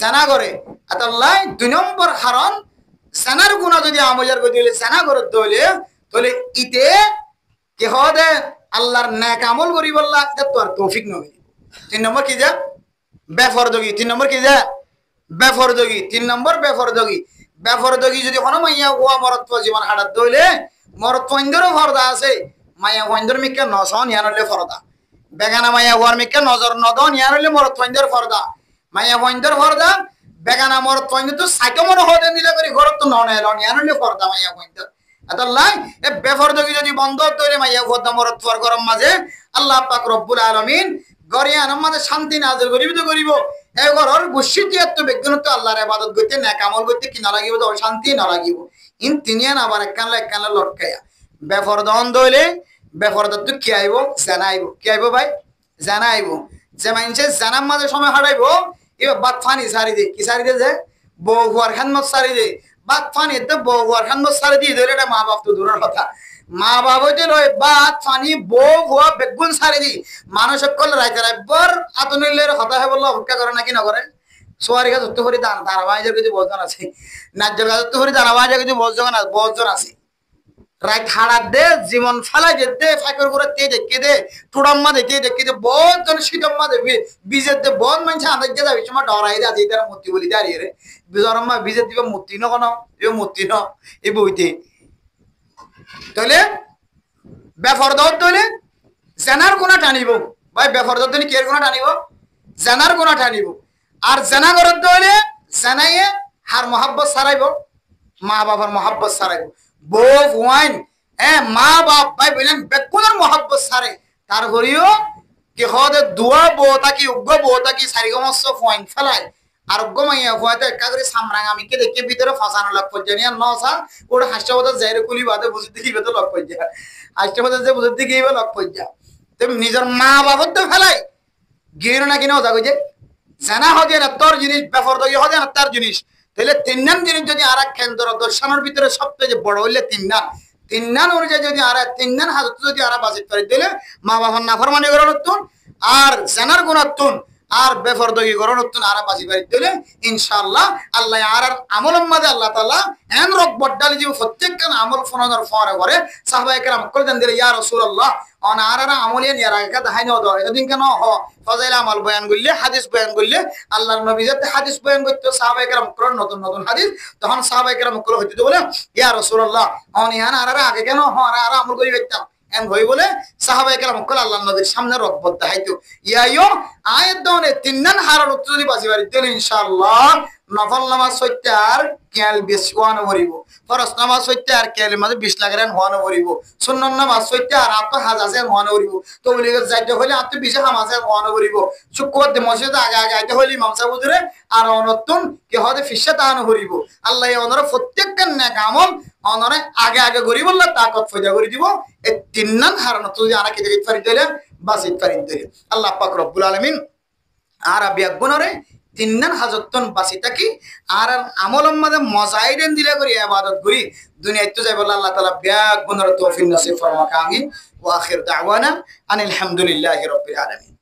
জানা করে। আল্লাহ 2 নম্বর হারণ জানার গুণা যদি আমজার গজি দিলে জানা করে দইলে তাহলে ইতে কি হবে আল্লাহর নেক আমল করি বললা এটা তো আর তৌফিক নয়। 3 নম্বর কি যা বেফরদগি। 3 নম্বর কি যা বেফরদগি। 3 নম্বর বেফরদগি। বেফরদগি যদি কোনো মাইয়া ওয়া মরত্ব জীবন হাড়াত দইলে মরত্ব ইন্দরও ফরদা আছে, মাইয়া ওয়াইন্দর মিকে নসন ইয়ানলে ফরদা, বেগানা মাইয়া ওয়ার মিকে নজর নদন ইয়ানলে মরত্ব ইন্দর ফরদা, মাইয়া ওয়াইন্দর ফরদা, বেগানা মরত্ব ইন্দর তো সাইটো মনে হতে দিলে করি ঘরত তো নন এলন ইয়ানলে ফরদা মাইয়া ওয়াইন্দর। আল্লাহ এ বেফরদগি যদি বন্ধ তৈরি মাইয়া ফরদা মরত্ব আর গরম মাঝে আল্লাহ পাক রব্বুল আলামিন গরিয়ান মাঝে শান্তি নাযিল করিব তো করিব। এই ঘরের গুশিতি এত বিজ্ঞানত আল্লাহর ইবাদত করতে নেক আমল করতে কি না লাগিব, তো শান্তি না লাগিব। ইন তিনিয়ান আবার একখানা লটকায়া বেফরদন দইলে বেফরদত তো কি আইব জানাইব, কি আইব ভাই জানাইব। যে মানুষে জানার মাঝে সময় হারাইব এবার বাদ ফানি সারি দে, কি সারি দে যে বউ হুয়ার খানমত সারি দে, বাদ ফানি তো বউ হুয়ার খানমত সারি দিয়ে ধরে এটা মা বাপ তো দূরের কথা, মা বাপ হইতে লয় বাদ ফানি বউ হুয়া বেগুন সারি দি মানুষ সকল রাইতে রাইবার আতনিলের কথা হে বললো অপেক্ষা করে নাকি না করে। সোয়ারি গাছ ধরতে হরি দাঁড়াবাইজের কিছু বলজন আছে, নাজ্যের গাছ ধরতে হরি দাঁড়াবাইজের কিছু বলজন আছে, রাইট হাড়াত দে জীবন ফালাই দে ফাঁকর করে তে দেখে দে টুড়াম্মা দে তে দেখে দে বহুত জন শীতম্মা দে বীজের দে বহুত মানুষ আন্দাজ দিয়ে যাবে সময় ডরাই দে আছে তারা মূর্তি বলি দাঁড়িয়ে রে বিজরম্মা বীজের দিবে মূর্তি ন কোন এ মূর্তি ন এই বইতে তাহলে বেফরদত তৈলে জানার কোনা টানিব ভাই, বেফরদত তৈলে কের কোনা টানিব জানার কোনা টানিব। আর জানা করত হইলে জানাইয়ে হার মহাব্বত সারাইব, মা বাবার মহাব্বত সারাইব, বউ ওয়াইন মা বাপ ভাই বললেন বেকুনের মহাব্বত সারে তার ঘরিও কি হদে দুয়া বউ তাকি উগ্র বউ তাকি সারিগমস্য পয়েন্ট ফেলায় আর উগ্র মাইয়া হয়তো একা করে সামরাং আমি কে দেখে ভিতরে ফাঁসানো লক্ষ জানি আর নসা ওটা হাস্যবত যাইরে কুলি বাদে বুঝতে দিকে তো লক্ষ যা হাস্যবত যে বুঝতে দিকে লক্ষ যা তুমি নিজের মা বাবার তো ফেলাই গিয়ে না কিনা যাগো যে জানা হদে না তোর জিনিস বেফরদ হদে না তার জিনিস। তাহলে 3 নাম জিনিস যদি আর এক কেন্দ্র দর্শনের ভিতরে সবচেয়ে বড় হইলে 3 নাম অনুযায়ী যদি আর 3 নাম হাজত যদি আর বাজিত করে দিলে মা বাবার নাফরমানি করে নতুন আর জানার গুণাত্তুন আর বেফরদগি গরণত্তুন আর বাজি বাড়ি দিলে ইনশাআল্লাহ আল্লাহ আর আমলের মাঝে আল্লাহ তাআলা এন রক বড্ডালি জীব প্রত্যেকটা আমল ফোনানোর ফরে করে সাহাবায়ে কেরাম কল দেন দিলে ইয়া রাসূলুল্লাহ অন আর আমলিয়া নিয়া রাখা দাহাই ন দাও এদিন কেন ফজাইল আমল বয়ান করলে হাদিস বয়ান করলে আল্লাহর নবী যাতে হাদিস বয়ান করতে সাহাবায়ে কেরাম কোরআন নতুন নতুন হাদিস তখন সাহাবায়ে কেরাম কল হইতে বলে ইয়া রাসূলুল্লাহ অন ইয়ান আর আগে কেন আর আমল করি করতাম এম হই বলে সাহাবায়ে কেরাম কল আল্লাহর নবীর সামনে রকবত দেখাইতো ইয়াইও আয়াত দনে তিননান হারার উত্তর যদি বাজি বাড়ি দিলে ইনশাআল্লাহ নফল নামাজ সইতে আর কেল বেশ ওয়ানো ভরিব ফরজ নামাজ সইতে আর কেল মাঝে 20 লাখ রান ওয়ানো ভরিব সুন্নাত নামাজ সইতে আর আপ হাজার ওয়ানো ভরিব তো বলি যাইতে হলে আপ 20 হামাজে ওয়ানো ভরিব শুক্রবার দিন মসজিদে আগে আগে আইতে হলি ইমাম সাহেব হুজুরে আর অনতুন কি হতে ফিশা তাহানো ভরিব আল্লাহ ওনার প্রত্যেকটা নেক আমল অনরে আগে আগে গরিব আল্লাহ তাকত ফয়দা করে দিব এই তিননান হারানো তো যদি আনা কি দিতে পারি দিলে বাসিত পারি দিলে আল্লাহ পাক রব্বুল আলামিন আর বিয়াক গুনরে তিননান হাজতন বাসি থাকি আর আমলম মাঝে মজাইদেন দিলে করি ইবাদত করি দুনিয়ায় তো যাই বলে আল্লাহ তাআলা বিয়াক গুনরে তৌফিক নসিব ফরমাক আমিন ওয়া আখির দাওয়ানা আনিল হামদুলিল্লাহি রাব্বিল আলামিন।